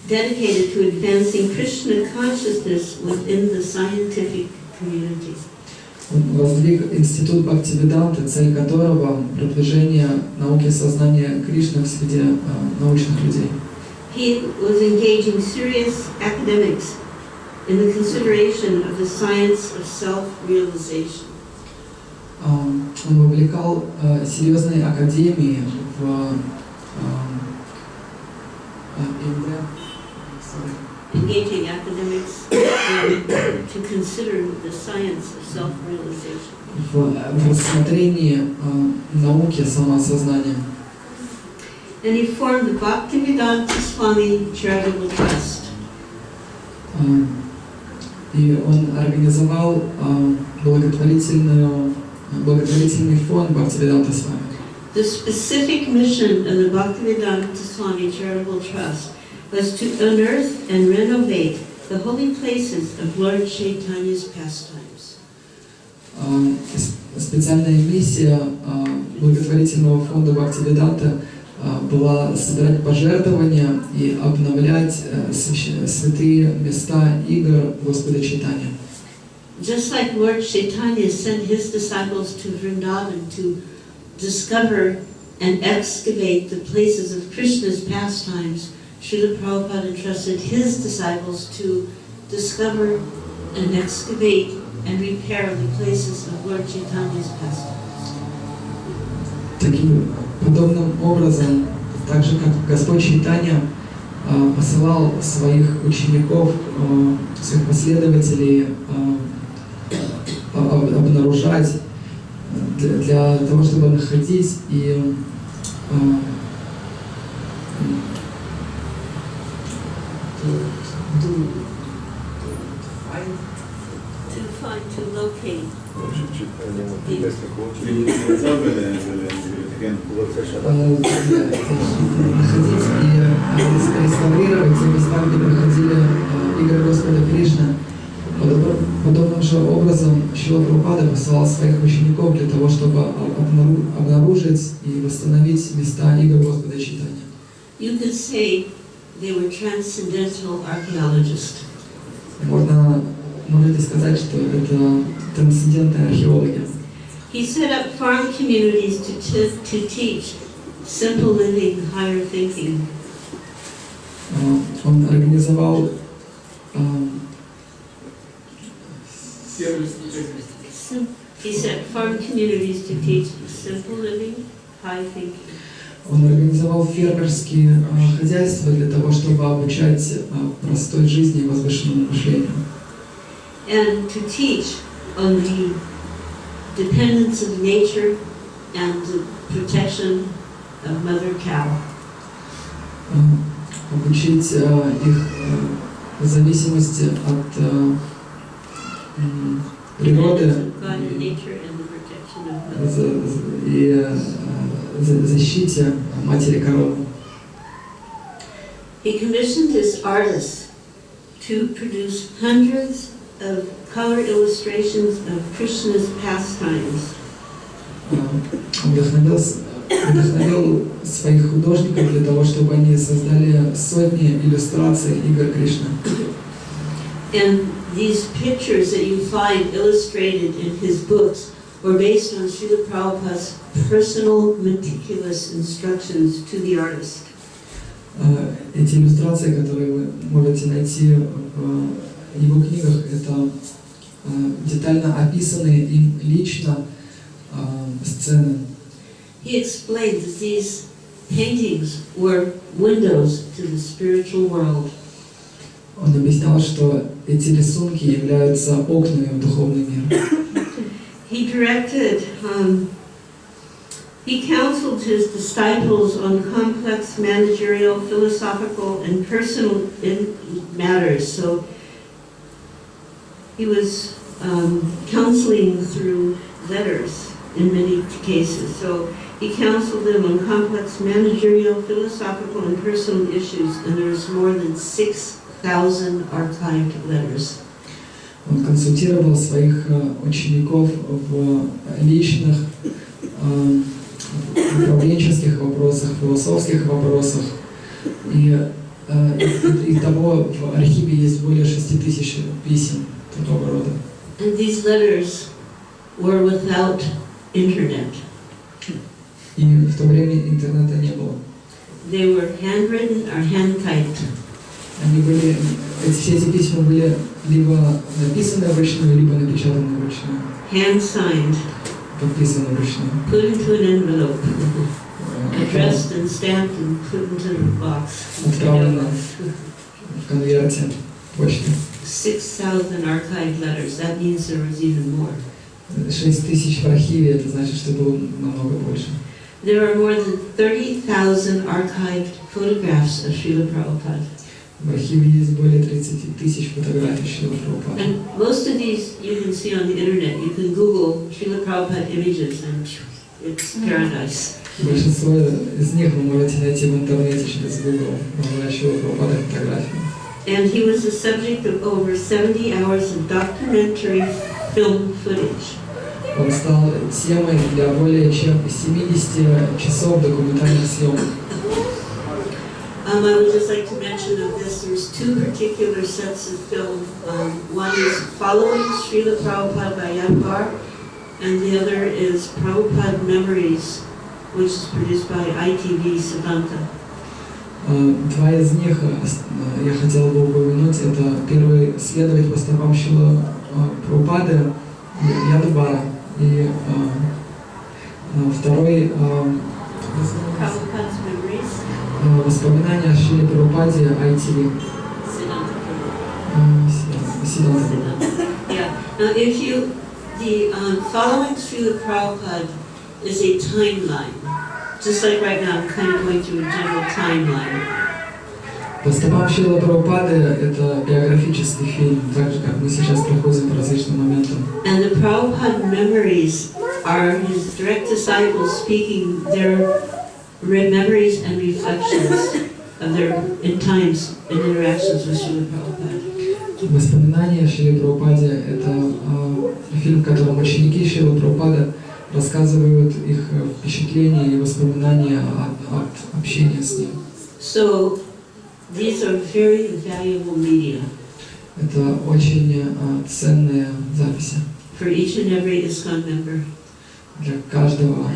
dedicated to advancing Krishna consciousness within the scientific community. Он воздвиг институт Бхактивиданты, цель которого продвижение науки сознания Кришны в среде научных людей. He was engaging serious academics in the consideration of the science of self-realization. Он вовлекал серьезные академии в Engaging academics to consider the science of self-realization. в рассмотрении науки самоосознания. And he formed the Bhaktivedanta Swami Charitable Trust. И он организовал благотворительный фонд Бхактивиданта Свами. The specific mission of the Bhaktivedanta Swami Charitable Trust was to unearth and renovate the holy places of Lord Chaitanya's pastimes. Специальная миссия благотворительного фонда Бхактивиданта была собирать пожертвования и обновлять святые места игр Господа Чайтанья. Just like Lord Chaitanya sent his disciples to Vrindavan to discover and excavate the places of Krishna's pastimes, Srila Prabhupada entrusted his disciples to discover and excavate and repair the places of Lord Chaitanya's pastimes. Таким подобным образом, так же как Господь Чайтанья посылал своих учеников, своих последователей обнаружать для того, чтобы находить и To locate. находить и реставрировать те места, где проходили игры Господа Кришны. Подобным же образом Шрила Прабхупада посылал своих учеников для того, чтобы обнаружить и восстановить места игр Господа Чайтанья. You could say they were transcendental archaeologists. Можете сказать, что это трансцендентные археологи. He set up farm communities to teach simple living, higher thinking. Он организовал He set farm communities to teach simple living, high thinking. Он организовал фермерские хозяйства для того, чтобы обучать простой жизни и возвышенному мышлению. And to teach on the dependence of nature and the protection of Mother Cow. Обучить их зависимости от природы и защите матери коровы. He commissioned his artists to produce hundreds of color illustrations of Krishna's pastimes. Он вдохновил своих художников для того, чтобы они создали сотни иллюстраций игр Кришны. And these pictures that you find illustrated in his books were based on Srila Prabhupada's personal, meticulous instructions to the artist. Эти иллюстрации, которые вы можете найти в его книгах, это детально описанные им лично сцены. He explained that these paintings were windows to the spiritual world. Он объяснял, что эти рисунки являются окнами в духовный мир. He counseled his disciples on complex managerial, philosophical, and personal matters. So he was counseling through letters in many cases. So he counseled them on complex managerial, philosophical, and personal issues, and there's more than 6,000 archived letters. Он консультировал своих учеников в личных, управленческих вопросах, философских вопросах. И того в архиве есть более 6000 писем такого рода. And these letters were without internet. И в то время интернета не было. They were handwritten or hand-typed. Они были, все эти письма были либо написаны вручную, либо напечатаны вручную. Hand-signed. Подписаны вручную. Put into an envelope. Addressed and stamped and put into the box. Отправлено в конверте почты. 6,000 archived letters. That means there was even more. 6000 в архиве, это значит, что было намного больше. There are more than 30,000 archived photographs of Srila Prabhupada. В архиве есть более 30 тысяч фотографий Шрила Прабхупады. And most of these you can see on the internet. You can Google Srila Prabhupada images and it's paradise. Большинство из них вы можете найти в интернете через Google, Шрила Прабхупада фотографии. And he was the subject of over 70 hours of documentary film footage. Он стал темой для более чем 70 часов документальных съемок. I would just like to mention of this, there's two particular sets of film. One is Following Srila Prabhupada by Yanbar, and the other is Prabhupada Memories, which is produced by ITV Siddhanta. Два из них я хотел бы упомянуть. Это первый «Следовать по стопам Шрилы Прабхупады» Янбара, и второй Prabhupada's Memories. «Воспоминания о Шриле Прабхупаде» ITV. Siddhanta. Yeah. Now, the Following Srila Prabhupada is a timeline. Just like right now, I'm kind of going through a general timeline. По стопам Шрилы Прабхупады это биографический фильм, так же как мы сейчас проходим по различным моментам. And the Prabhupada Memories are his direct disciples speaking their memories and reflections of their interactions with Srila Prabhupada. Воспоминания о Шриле Прабхупаде это фильм, в котором ученики Шрилы Прабхупады рассказывают их впечатления и воспоминания от общения с ним. So these are very valuable media. Это очень ценные записи For each and every ISKCON member. для каждого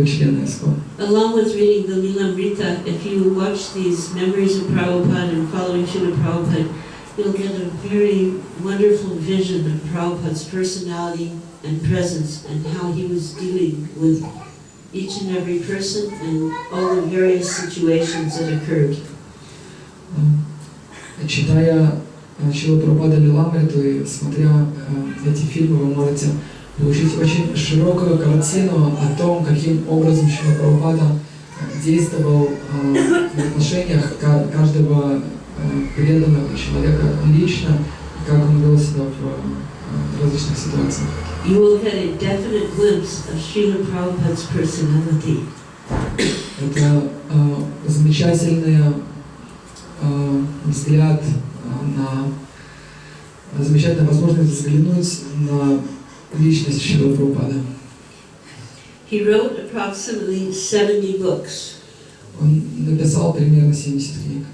члена ИСККОН. Along with reading the Lilamrita, if you watch these memories of Prabhupada and following Srila Prabhupada, you'll get a very wonderful vision of Prabhupada's personality and presence and how he was dealing with each and every person and all the various situations that occurred. Читая Шрила Прабхупада Лиламриту и смотря эти фильмы, вы можете получить очень широкую картину о том, каким образом Шрила Прабхупада действовал в отношениях каждого преданного человека лично, как он вел себя в различных ситуациях. You will get a definite glimpse of Srila Prabhupada's personality. Это замечательный взгляд замечательная возможность взглянуть на личность Шрилы Прабхупады. He wrote approximately 70 books. Он написал примерно 70 книг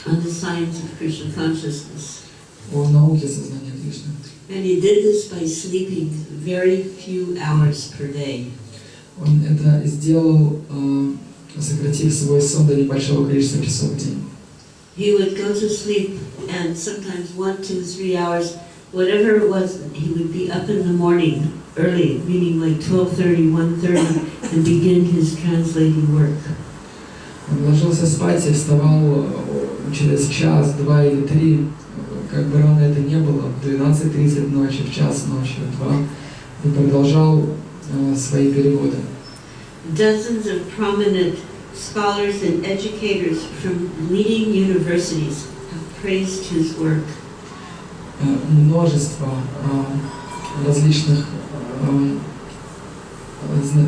on the science of Krishna consciousness. О науке сознания Кришны. And he did this by sleeping very few hours per day. Он это сделал сократив свой сон до небольшого количества часов в день. He would go to sleep and sometimes 1, 2, 3 hours, whatever it was, he would be up in the morning early, meaning like 12:30, 1:30, and begin his translating work. Он ложился спать и вставал через час, 2 или 3, как бы рано это не было, в 12:30 ночи, в час ночи, в 2, и продолжал свои переводы. Dozens of prominent scholars and educators from leading universities have praised his work. Множество различных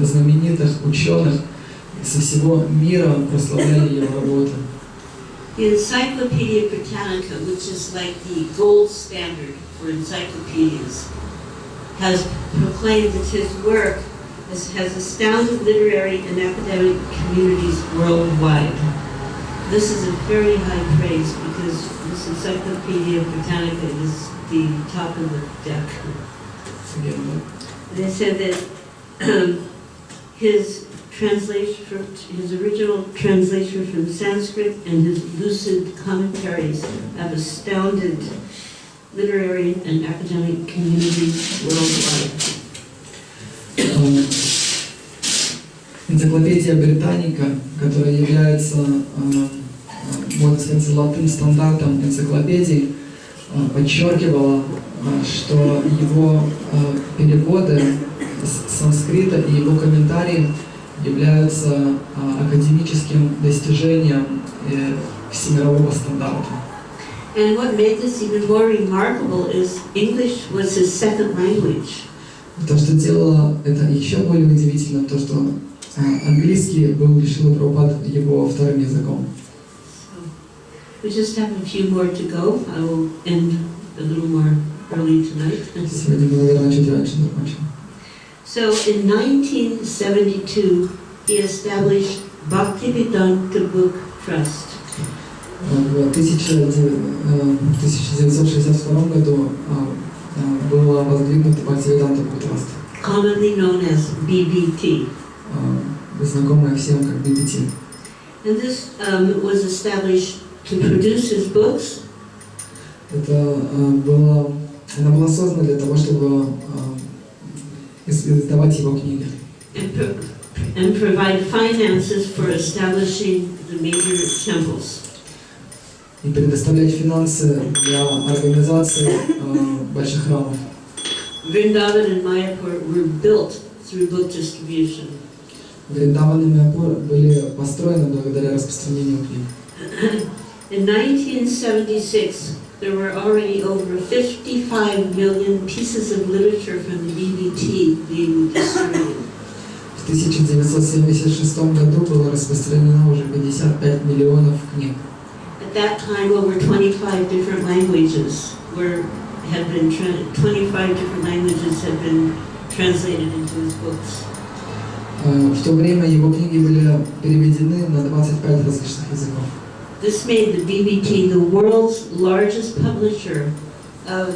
знаменитых ученых со всего мира прославляли его работы. The Encyclopedia Britannica, which is like the gold standard for encyclopedias, has proclaimed that his work has astounded literary and academic communities worldwide. This is a very high praise because this Encyclopedia Britannica is the top of the deck. They said that his original translation from Sanskrit and his lucid commentaries have astounded literary and academic communities worldwide. Энциклопедия Британика, которая является, можно сказать, золотым стандартом энциклопедий, подчеркивала, что его переводы с санскрита и его комментарии являются академическим достижением всемирового стандарта. And what made this even more remarkable is English was his second language. То, что делало это еще более удивительным, то, что английский был для Шрилы Прабхупады его вторым языком. We just have a few more to go. I will end a little more early tonight. Сегодня мы, наверное, чуть раньше закончим. So in 1972, he established Bhaktivedanta Book Trust. В 1962 году было воздвигнуто Бхактивиданта Book Trust, Commonly known as BBT. знакомое всем как BBT. And this was established to produce his books. Она была создана для того, чтобы издавать его книги. And provide finances for establishing the major temples. И предоставлять финансы для организации больших храмов. Vrindavan and Mayapur were built through book distribution. Вриндаван и Майяпур были построены благодаря распространению книг. In 1976, there were already over 55 million pieces of literature from the BBT being distributed. В 1976 году было распространено уже 55 миллионов книг. At that time, over 25 different languages had been translated into his books. В то время его книги были переведены на 25 различных языков. This made the BBT the world's largest publisher of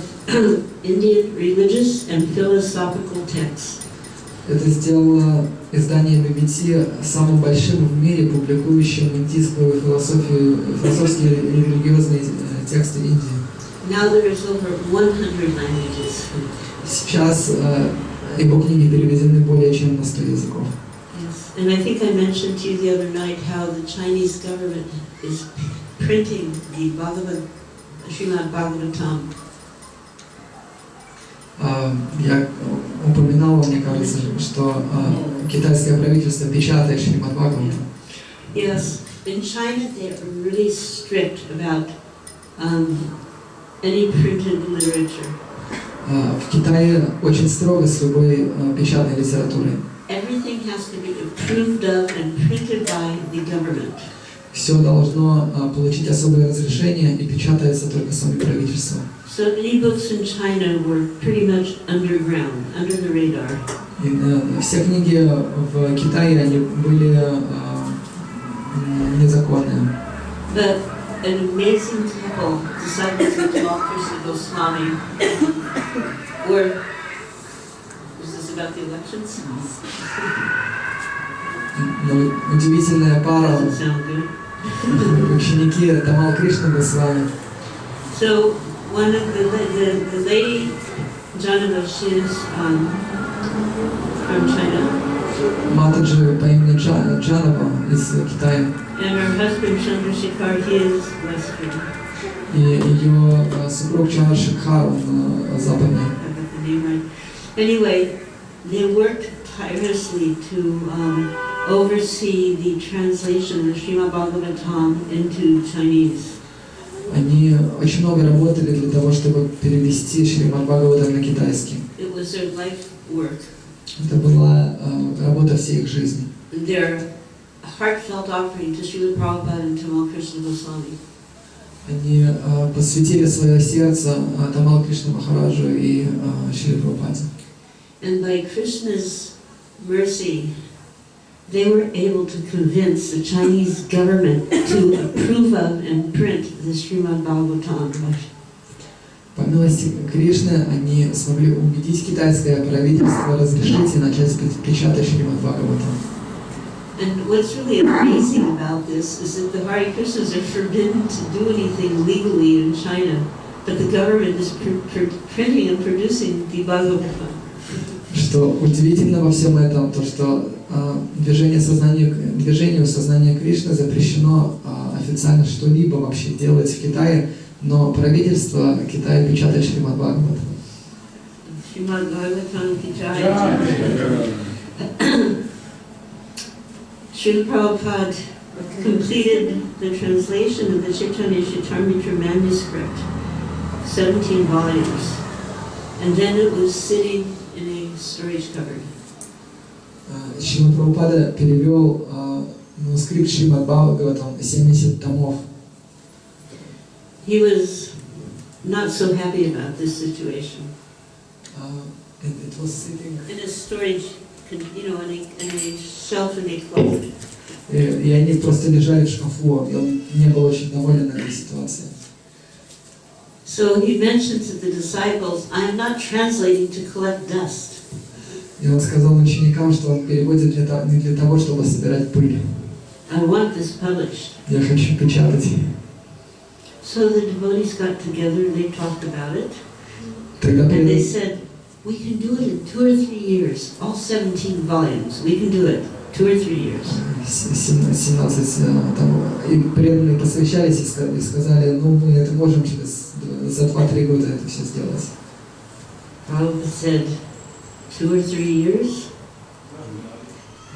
Indian religious and philosophical texts. Это сделало издание BBT самым большим в мире, публикующим индийскую философию, философские и религиозные тексты Индии. Now there is over 100 languages. Сейчас его книги переведены более чем на 100 языков. Yes, and I think I mentioned to you the other night how the Chinese government is printing the Srimad Bhagavatam. Я упоминал, мне кажется, что китайское правительство печатает Шримад Бхагаватам. Yes, in China they are really strict about any printed literature. В Китае очень строго с любой печатной литературой. Everything has to be approved of and printed by the government. Все должно получить особое разрешение и печатается только самим правительством. So many books in China were pretty much underground, under the radar. И все книги в Китае они были незаконные. But an amazing couple, disciples of Krishna Goswami, was this about the elections? Но удивительная пара, Doesn't sound good. ученики Тамал Кришна Госвами. So one of the lady, Janava, she is from China, Матаджи по имени Джанова из Китая. and her husband Chandrasekhar, he is Western. И ее супруг Чандрашекхар, он западный. I got the name right. Anyway, they worked tirelessly to oversee the translation of Srimad Bhagavatam into Chinese. Они очень много работали для того, чтобы перевести Шримад Бхагаватам на китайский. It was their life work. Это была работа всей их жизни. Their heartfelt offering to Srila Prabhupada and Tamal Krishna Goswami. Они посвятили свое сердце Тамал Кришна Махараджу и Шри Прабхупаде. And by Krishna's mercy, they were able to convince the Chinese government to approve of and print the Srimad Bhagavatam. По милости Кришны они смогли убедить китайское правительство разрешить и начать печатать Шримад Бхагаватам. And what's really amazing about this is that the Hare Krishnas are forbidden to do anything legally in China, but the government is printing and producing the Bhagavatam. Что удивительно во всем этом, то что движению сознания Кришны запрещено официально что-либо вообще делать в Китае, но правительство Китая печатает Шримад Бхагаватам. Srimad Bhagavatam ki jai. Srila Prabhupada completed the translation of the Chaitanya Charitamrita manuscript, 17 volumes, and then it was sitting in a storage cupboard. Шрила Прабхупада перевел манускрипт Шримад Бхагаватам 70 томов. He was not so happy about this situation. It was sitting... In a storage, in a shelf in a closet. И они просто лежали в шкафу, и он не был очень доволен этой ситуацией. So he mentioned to the disciples, I am not translating to collect dust. И он сказал ученикам, что он переводит не для того, чтобы собирать пыль. I want this published. Я хочу печатать. So the devotees got together, they talked about it, Тогда and they said, we can do it in 2 or 3 years, all 17 volumes, we can do it, 2 or 3 years. 17 и преданные посвящались и сказали, ну мы это можем за 2-3 года это все сделать. Prabhupada said, 2 or 3 years?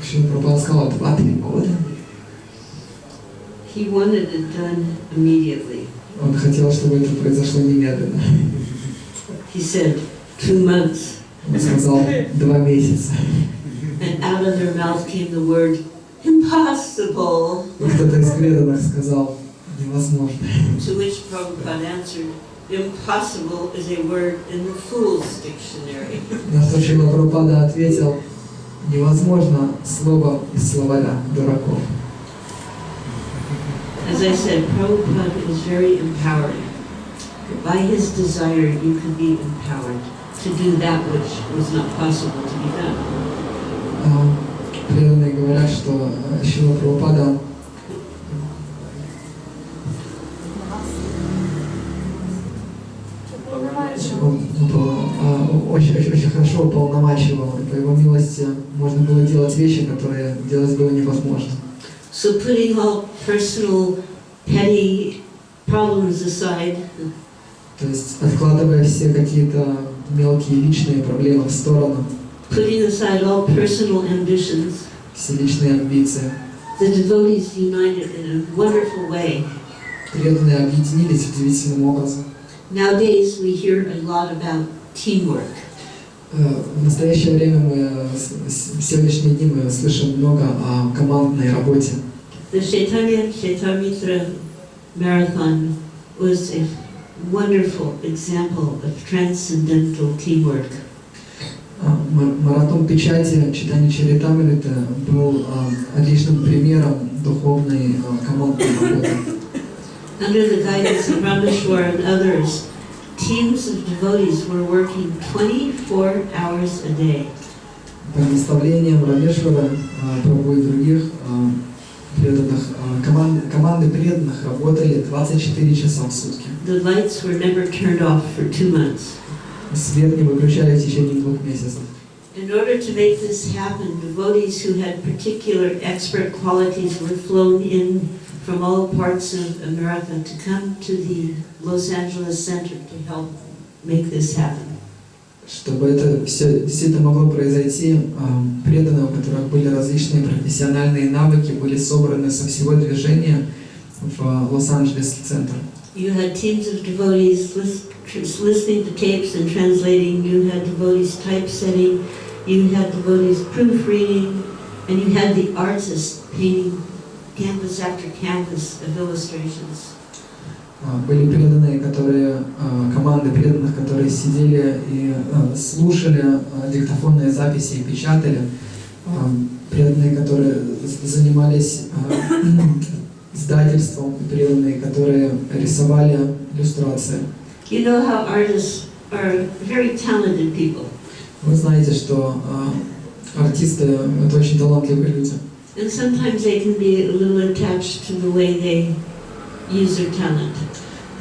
Шрила Прабхупада сказал, 2-3 года. He wanted it done immediately. Он хотел, чтобы это произошло немедленно. He said, 2 months. Он сказал, 2 месяца. And out of their mouth came the word, impossible. И кто-то из преданных сказал, невозможно. To which Prabhupada answered, impossible is a word in the Fool's Dictionary. На что Шрила Прабхупада ответил, невозможно слово из словаря дураков. As I said, Prabhupada is very empowering. By his desire, you can be empowered to do that which was not possible to be done. Преданные говорят, что Шрила Прабхупада очень хорошо уполномачивал. По его милости можно было делать вещи, которые делать было невозможно. So putting all personal, petty problems aside, То есть, откладывая все какие-то мелкие личные проблемы в сторону, putting aside all personal ambitions, все личные амбиции, the devotees united in a wonderful way. преданные объединились удивительным образом. Nowadays we hear a lot about teamwork. В настоящее время в сегодняшние дни мы слышим много о командной работе. The Chaitanya Charitamrita Marathon was a wonderful example of transcendental teamwork. Маратон печати Чайтанья Чаритамриты был отличным примером духовной командной работы. Under the guidance of Rameshwar and others, teams of devotees were working 24 hours a day. по наставлениям Рамешвара, Прабху и других преданных, команды преданных работали 24 часа в сутки. The lights were never turned off for 2 months. Свет не выключали в течение 2 месяцев. In order to make this happen, devotees who had particular expert qualities were flown in from all parts of America to come to the Los Angeles Center to help make this happen. Чтобы это все действительно могло произойти, преданные, у которых были различные профессиональные навыки, были собраны со всего движения в Лос-Анджелес центр. You had teams of devotees listening to tapes and translating, you had devotees typesetting, you had devotees proofreading, and you had the artists painting canvas after canvas of illustrations. Были преданные, команды преданных, которые сидели и слушали диктофонные записи и печатали. Преданные, которые занимались издательством, преданные, которые рисовали иллюстрации. You know how artists are very talented people. Вы знаете, что артисты — это очень талантливые люди. And sometimes they can be a little attached to the way they use their talent.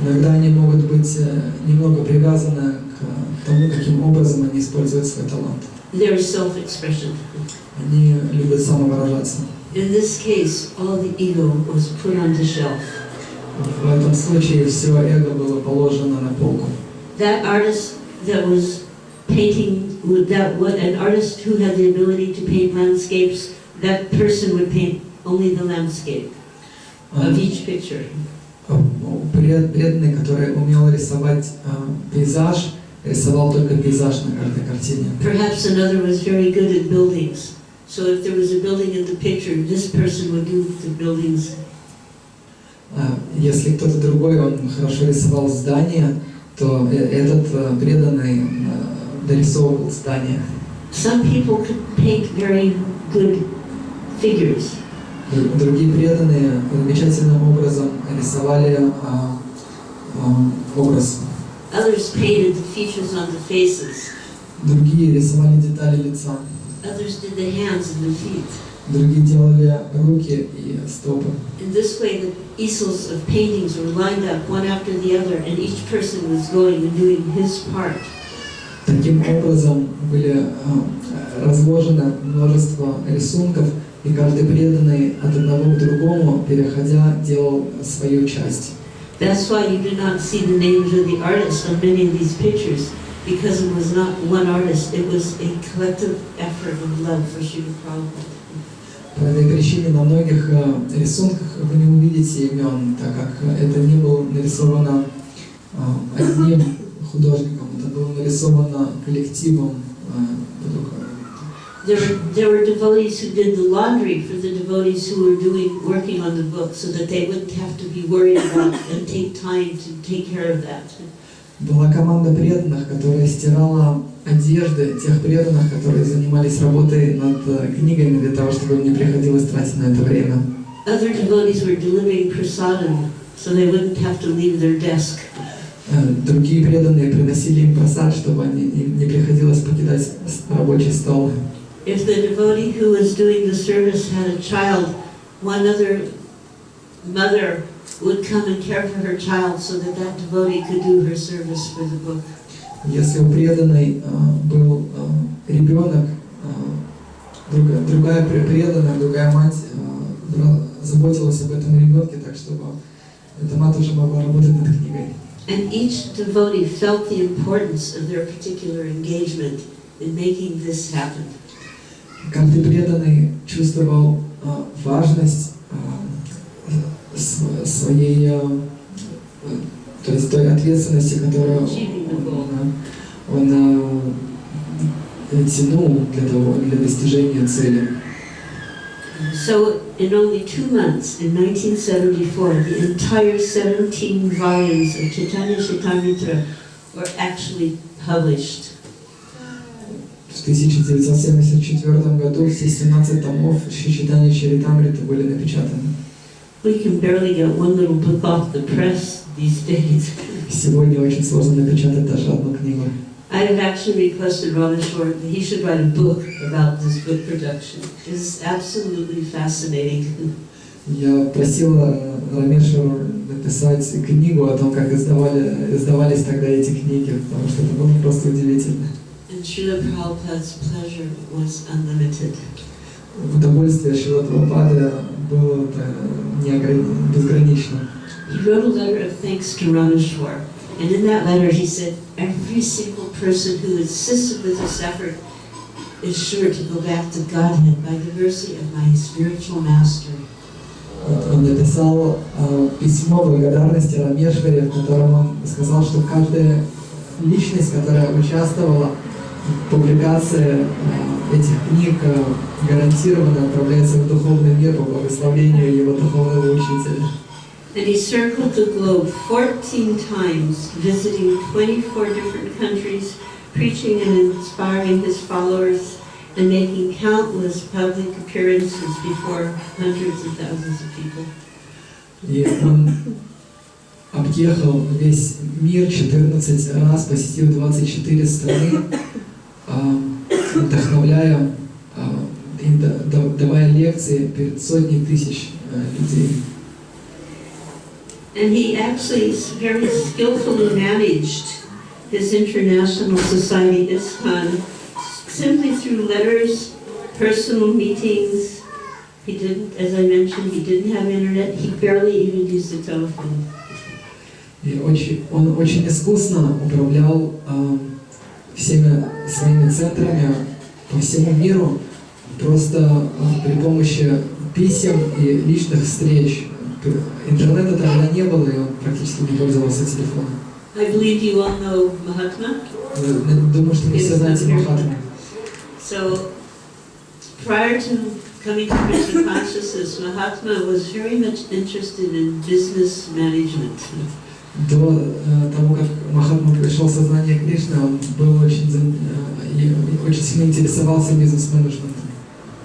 Иногда они могут быть немного привязаны к тому, каким образом они используют свой талант. Their self-expression. Они любят самовыражаться. In this case, all the ego was put on the shelf. В этом случае все эго было положено на полку. That artist that was painting, an artist who had the ability to paint landscapes, that person would paint only the landscape of each picture. Преданный, который умел рисовать пейзаж, рисовал только пейзаж на каждой картине. Perhaps another was very good at buildings. So if there was a building in the picture, this person would do the buildings. Если кто-то другой, он хорошо рисовал здание, то этот преданный дорисовывал здание. Some people could paint very good figures. Другие преданные замечательным образом рисовали образ. Others painted the features on the faces. Другие рисовали детали лица. Others did the hands and the feet. Другие делали руки и стопы. In this way, the easels of paintings were lined up one after the other, and each person was going and doing his part. Таким образом были разложено множество рисунков, и каждый преданный от одного к другому, переходя, делал свою часть. That's why you do not see the names of the artists on many of these pictures, because it was not one artist, it was a collective effort of love for Srila Prabhupada. По этой причине на многих рисунках вы не увидите имен, так как это не было нарисовано одним художником, это было нарисовано коллективом. There were devotees who did the laundry for the devotees who were working on the book, so that they wouldn't have to be worried about and take time to take care of that. Была команда преданных, которая стирала одежды тех преданных, которые занимались работой над книгами для того, чтобы им не приходилось тратить на это время. Other devotees were delivering prasadam, so they wouldn't have to leave their desk. Другие преданные приносили им просад, чтобы им не приходилось покидать рабочий стол. If the devotee who was doing the service had a child, one other mother would come and care for her child so that that devotee could do her service for the book. Если у преданной был ребенок, другая преданная, другая мать заботилась об этом ребенке, так чтобы эта мать уже могла работать над книгой. And each devotee felt the importance of their particular engagement in making this happen. Каждый преданный чувствовал важность своей, то есть той ответственности, которую он тянул для достижения цели. So, in only 2 months, in 1974, the entire 17 volumes of Chaitanya Chaitamrita were actually published. В 1974 году все 17 томов Чайтанья Чаритамриты были напечатаны. We can barely get one little book off the press these days. Сегодня очень сложно напечатать даже одну книгу. I have actually requested Rameshwar that he should write a book about this book production. It is absolutely fascinating. Я просил Рамешвару написать книгу о том, как издавались тогда эти книги, потому что это было просто удивительно. And Srila Prabhupada's pleasure was unlimited. Удовольствие Шрила Прабхупады было безгранично. He wrote a letter of thanks to Rameshwar, and in that letter he said, every single person who assisted with this effort is sure to go back to Godhead by the mercy of my spiritual master. Он написал письмо благодарности Рамешваре, в котором он сказал, что каждая личность, которая участвовала в публикации этих книг, гарантированно отправляется в духовный мир по благословению его духовного учителя. And he circled the globe 14 times, visiting 24 different countries, preaching and inspiring his followers, and making countless public appearances before hundreds of thousands of people. И он объехал весь мир 14 раз, посетил 24 страны, вдохновляя и давая лекции перед сотней тысяч людей. And he actually very skillfully managed his international society, ISKCON, simply through letters, personal meetings. He didn't, as I mentioned, he didn't have internet. He barely even used the telephone. И он очень искусно управлял всеми своими центрами по всему миру, просто при помощи писем и личных встреч. Интернета тогда не было, и он практически не пользовался телефоном. I believe you all know Mahatma. Думаю, что вы все знаете Махатму. So, prior to coming to Krishna consciousness, Mahatma was very much interested in business management. До того, как Махатма пришел в сознание Кришны, он был очень сильно интересовался бизнес-менеджментом.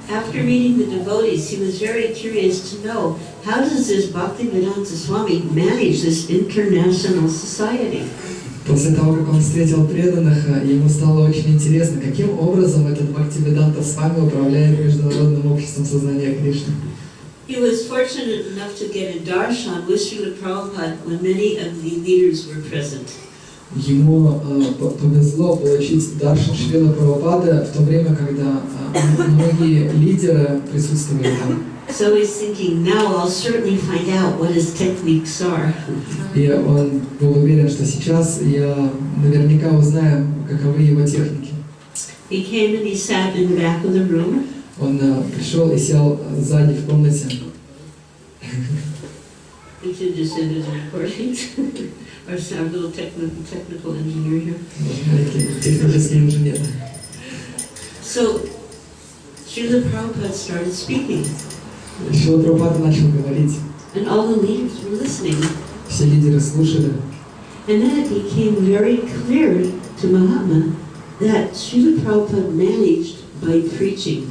After meeting the devotees, he was very curious to know, how does this Bhaktivedanta Swami manage this international society? После того, как он встретил преданных, ему стало очень интересно, каким образом этот Бхактивиданта Свами управляет международным обществом сознания Кришны. He was fortunate enough to get a darshan with Srila Prabhupada when many of the leaders were present. Ему повезло получить даршан Шрила Прабхупады в то время, когда многие лидеры присутствовали там. So he's thinking, now I'll certainly find out what his techniques are. И он был уверен, что сейчас я наверняка узнаю, каковы его техники. He came and he sat in the back of the room. Он пришел и сел сзади в комнате. We should just send his recordings. Or some little technical engineer here. Технический инженер. So, Srila Prabhupada started speaking. Шрила Прабхупада начал говорить. And all the leaders were listening. Все лидеры слушали. And then it became very clear to Mahatma that Srila Prabhupada managed by preaching.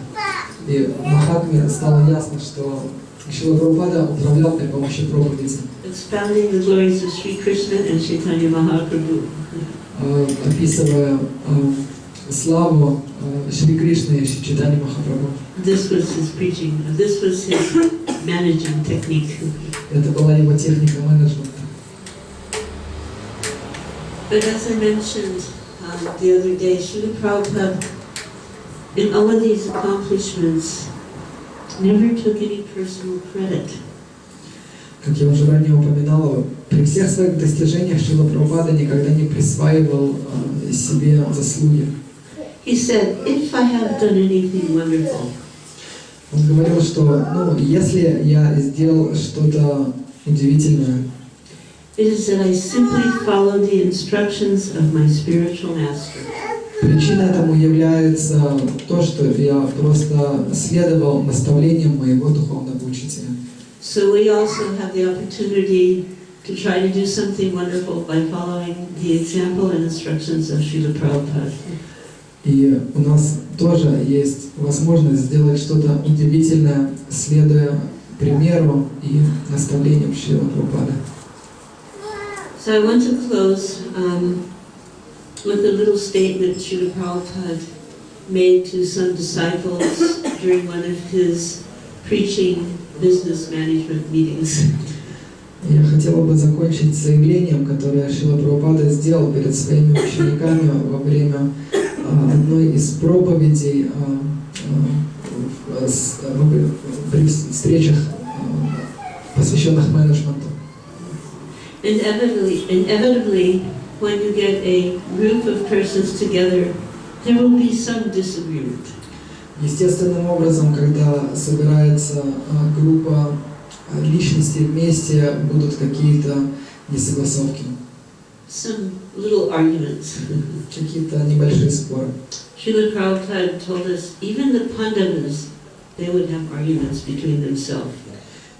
И Махатме стало ясно, что Шрила Прабхупада управлял при помощи проповеди. Expounding the glories of Sri Krishna and Chaitanya Mahaprabhu. Описывая славу Шри Кришны и Чайтаньи Махапрабху. This was his preaching. This was his managing technique. Это была его техника менеджмента. But as I mentioned the other day, Srila Prabhupada, in all of these accomplishments, never took any personal credit. Как я уже ранее упоминал, при всех своих достижениях Шрила Прабхупада никогда не присваивал себе заслуги. He said, if I have done anything wonderful, Он говорил, что если я сделал что-то удивительное, it is that I simply followed the instructions of my spiritual master. Причиной этому является то, что я просто следовал наставлениям моего духовного учителя. So we also have the opportunity to try to do something wonderful by following the example and instructions of Srila Prabhupada. И у нас тоже есть возможность сделать что-то удивительное, следуя примеру и наставлениям Шрилы Прабхупады. So I want to close with a little statement Srila Prabhupada made to some disciples during one of his preaching business management meetings. Я хотела бы закончить заявлением, которое Шрила Прабхупада сделал перед своими учениками во время одной из проповедей при встречах, посвященных менеджменту. Inevitably, when you get a group of persons together, there will be some disagreement. Естественным образом, когда собирается группа личностей вместе, будут какие-то несогласовки. Some little arguments. Какие-то небольшие споры. Srila Prabhupada told us even the Pandavas, they would have arguments between themselves.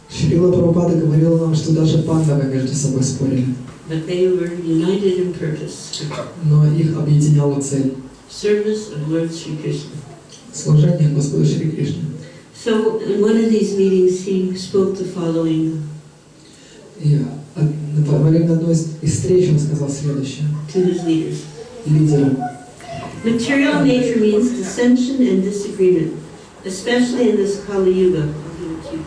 Шрила Прабхупада говорил нам, что даже пандавы между собой спорили. But they were united in purpose. Но их объединяла цель. Service of Lord Sri Krishna. Служение Господу Шри Кришне. So in one of these meetings he spoke the following. И во время одной из встреч он сказал следующее. To his leaders. Лидерам. Material nature means dissension and disagreement, especially in this Kali Yuga. I'll give it to you.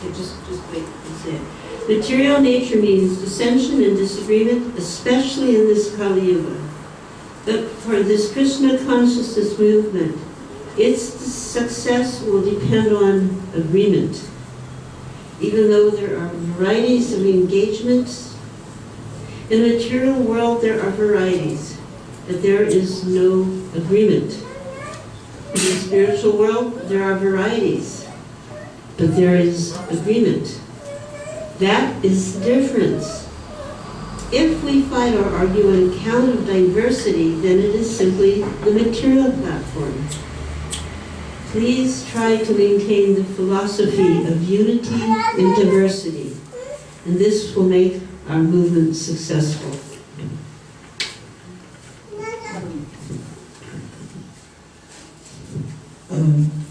Okay, just wait and say it. Material nature means dissension and disagreement, especially in this Kali Yuga. But for this Krishna consciousness movement, its success will depend on agreement. Even though there are varieties of engagements, in the material world there are varieties, but there is no agreement. In the spiritual world there are varieties, but there is agreement. That is the difference. If we fight or argue on account of diversity, then it is simply the material platform. Please try to maintain the philosophy of unity in diversity, and this will make our movement successful.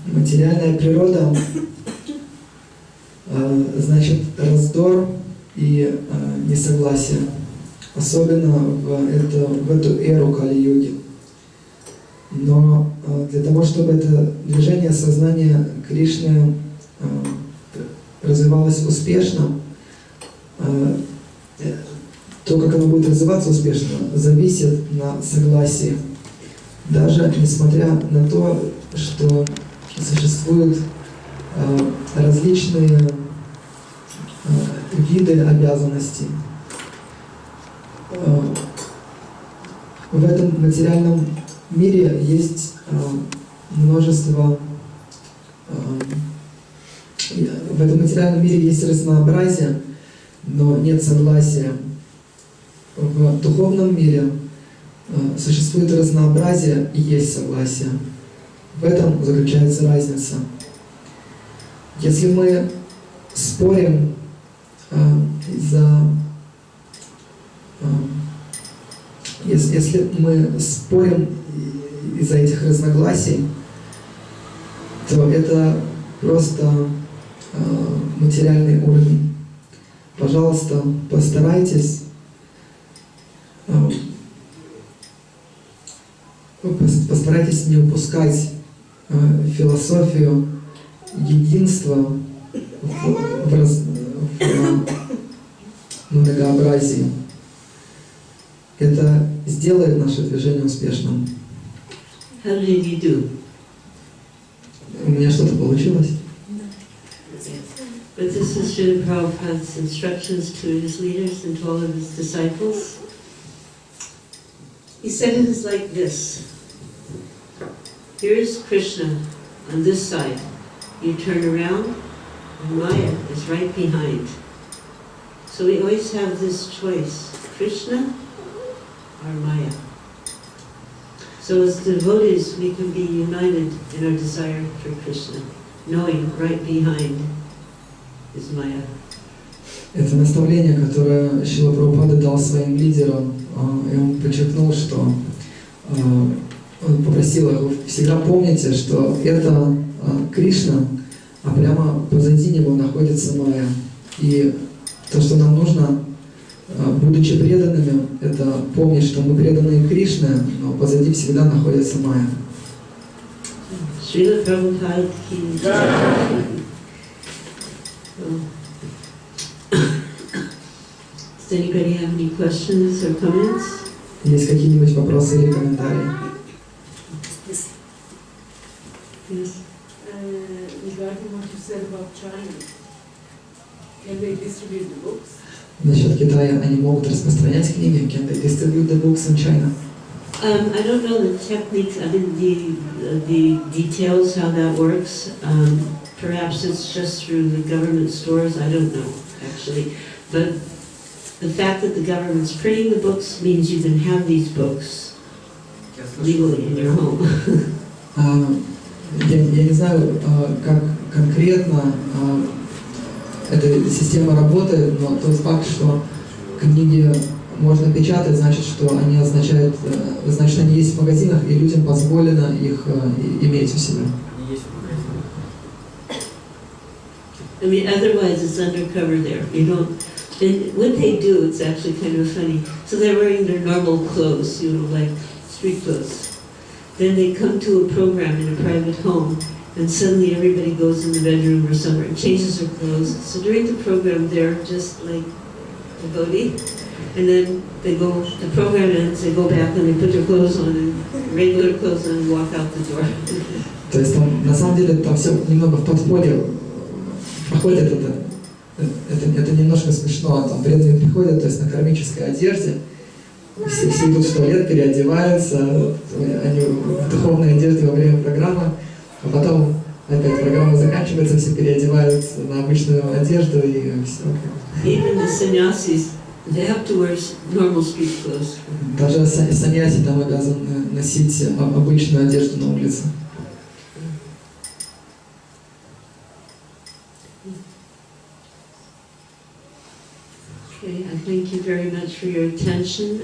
Материальная природа, значит, раздор и несогласие, особенно в эту эру Кали-юги. Но для того, чтобы это движение сознания Кришны развивалось успешно, то, как оно будет развиваться успешно, зависит на согласии. Даже несмотря на то, что существуют различные виды обязанностей. В этом материальном мире есть множество, в этом материальном мире есть разнообразие, но нет согласия. В духовном мире существует разнообразие и есть согласие. В этом заключается разница. Если мы спорим если мы спорим из-за этих разногласий, то это просто материальный уровень. Пожалуйста, постарайтесь не упускать философию единства в многообразии. Это сделает наше движение успешным. How did you do? У меня что-то получилось? But this is Srila Prabhupada's instructions to his leaders and to all of his disciples. He said it is like this. Here is Krishna on this side. You turn around, and Maya is right behind. So we always have this choice, Krishna or Maya. So as devotees, we can be united in our desire for Krishna, knowing right behind is Maya. Это наставление, которое Шрила Прабхупада дал своим лидерам, и он подчеркнул, что он попросил их: всегда помните, что это Кришна, а прямо позади него находится Майя. И то, что нам нужно Будучи преданными, это помнить, что мы преданные Кришне, но позади всегда находится Майя. Srila Prabhupada ki jai. Does anybody have any questions or comments? Есть какие-нибудь вопросы или комментарии? Yes. Regarding what you said about China, can they distribute the books? Насчет Китая, они могут распространять книги? Can they distribute the books in China? I don't know the techniques, I mean the details how that works. Perhaps it's just through the government stores, I don't know actually. But the fact that the government's printing the books means you can have these books legally in your home. Я не знаю, как конкретно эта система работает, но тот факт, что книги можно печатать, значит, что они означают, значит, они есть в магазинах, и людям позволено их иметь у себя. I mean, otherwise it's undercover there. You don't. And what they do, it's actually kind of funny. So they're wearing their normal clothes, you know, like street clothes. Then they come to a program in a private home, and suddenly everybody goes in the bedroom or somewhere and changes their clothes. So during the program, they're just like a devotee. And then they go, the program ends, they go back and they put their clothes on, and regular clothes on, and walk out the door. То есть там, на самом деле там все немного в подполье проходит это немножко смешно. Там преданные приходят, то есть на кармической одежде, все идут в туалет, переодеваются, они в духовной одежде во время программы, а потом опять программа заканчивается, все переодеваются на обычную одежду и все. Even the sannyasis, they have to wear normal street clothes. Даже саньяси там обязаны носить обычную одежду на улице. Okay, I thank you very much for your attention.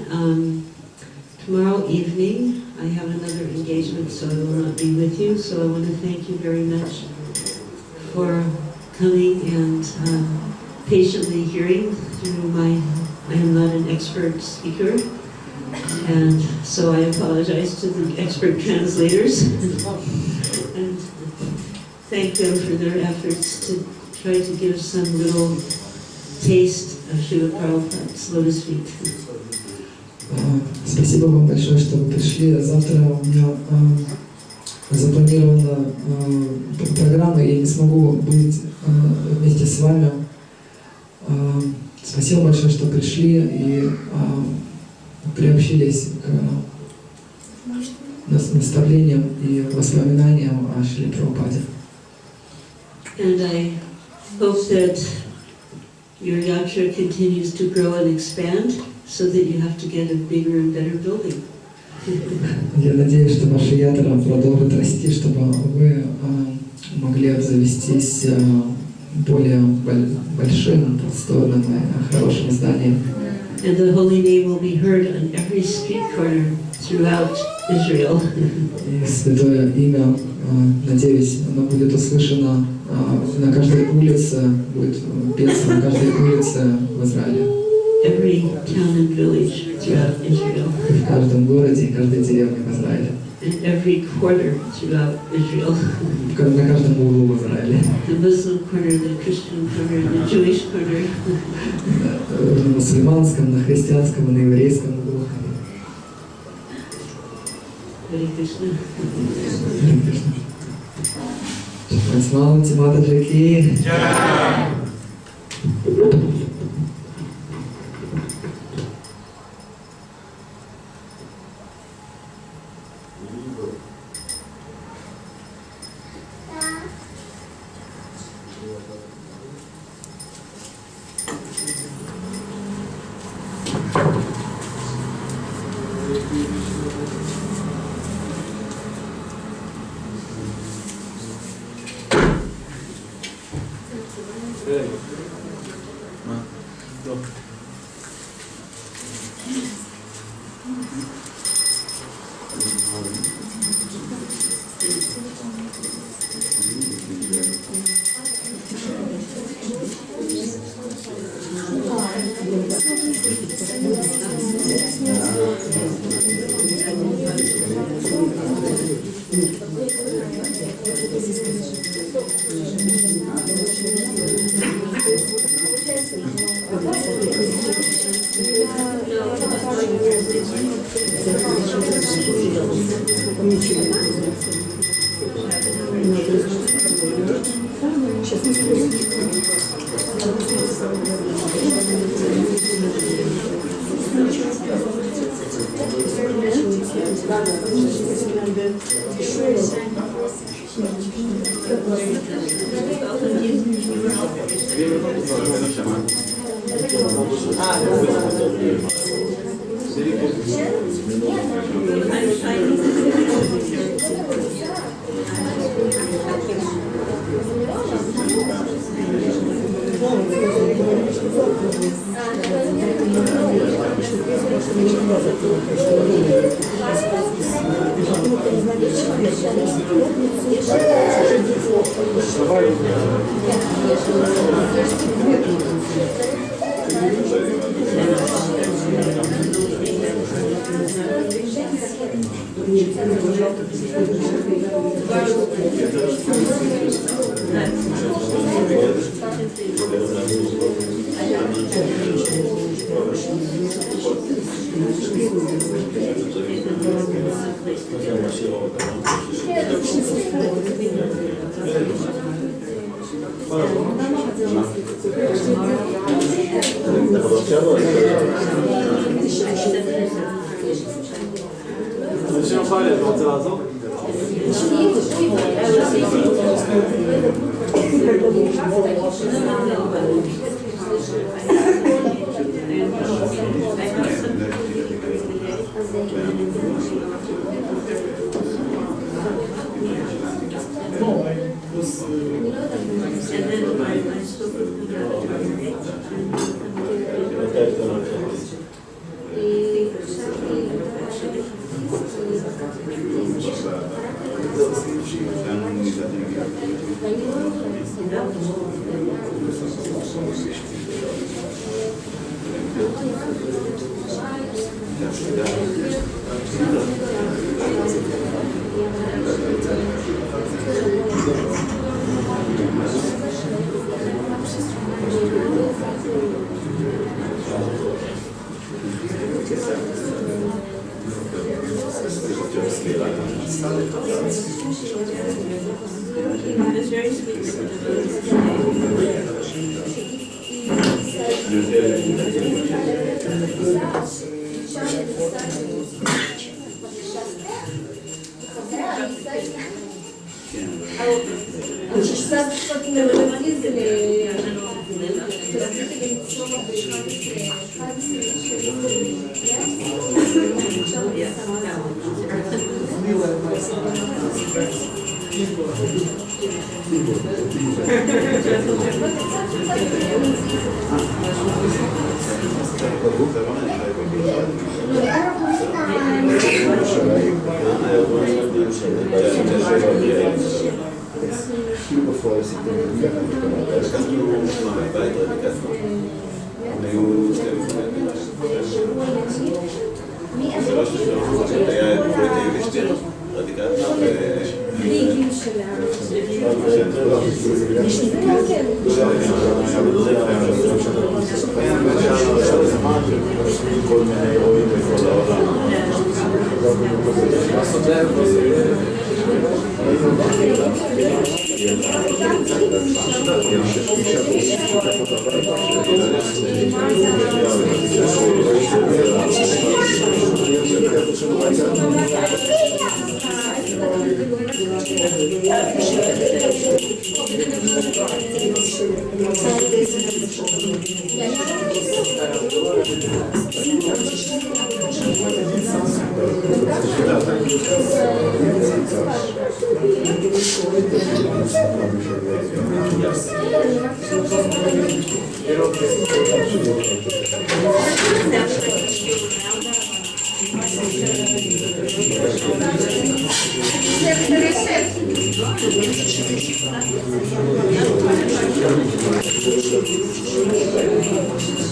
Tomorrow evening, I have another engagement, so I will not be with you. So I want to thank you very much for coming and patiently hearing through I am not an expert speaker, and so I apologize to the expert translators and thank them for their efforts to try to give some little taste of Srila Prabhupada's lotus feet. Спасибо вам большое, что вы пришли. Завтра у меня запланирована программа, и я не смогу быть вместе с вами. Спасибо большое, что пришли и приобщились к наставлениям и воспоминаниям о Шриле Прабхупаде. And I hope that your yatra continues to grow and expand so that you have to get a bigger and better building. Я надеюсь, что ваша ятра продолжит расти, чтобы вы могли обзавестись более большим, просторным и хорошим зданием. And the holy name will be heard on every street corner throughout Israel. И святое имя, надеюсь, оно будет услышано на каждой улице, будет петься на каждой улице в Израиле. Every town and village throughout Israel. В каждом городе и каждой деревне в Израиле. And every quarter throughout Israel. На каждом углу в Израиле. The Muslim corner, the Christian corner, the Jewish corner. На мусульманском, на христианском и на еврейском углу. Hare Krishna. Малати мataji D.D.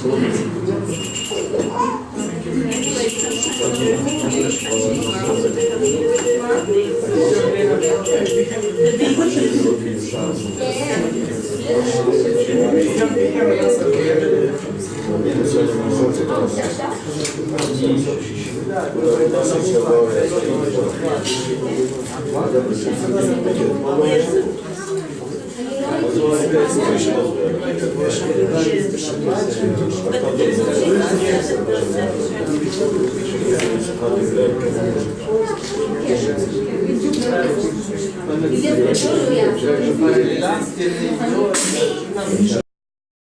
Thank you. Ідемо,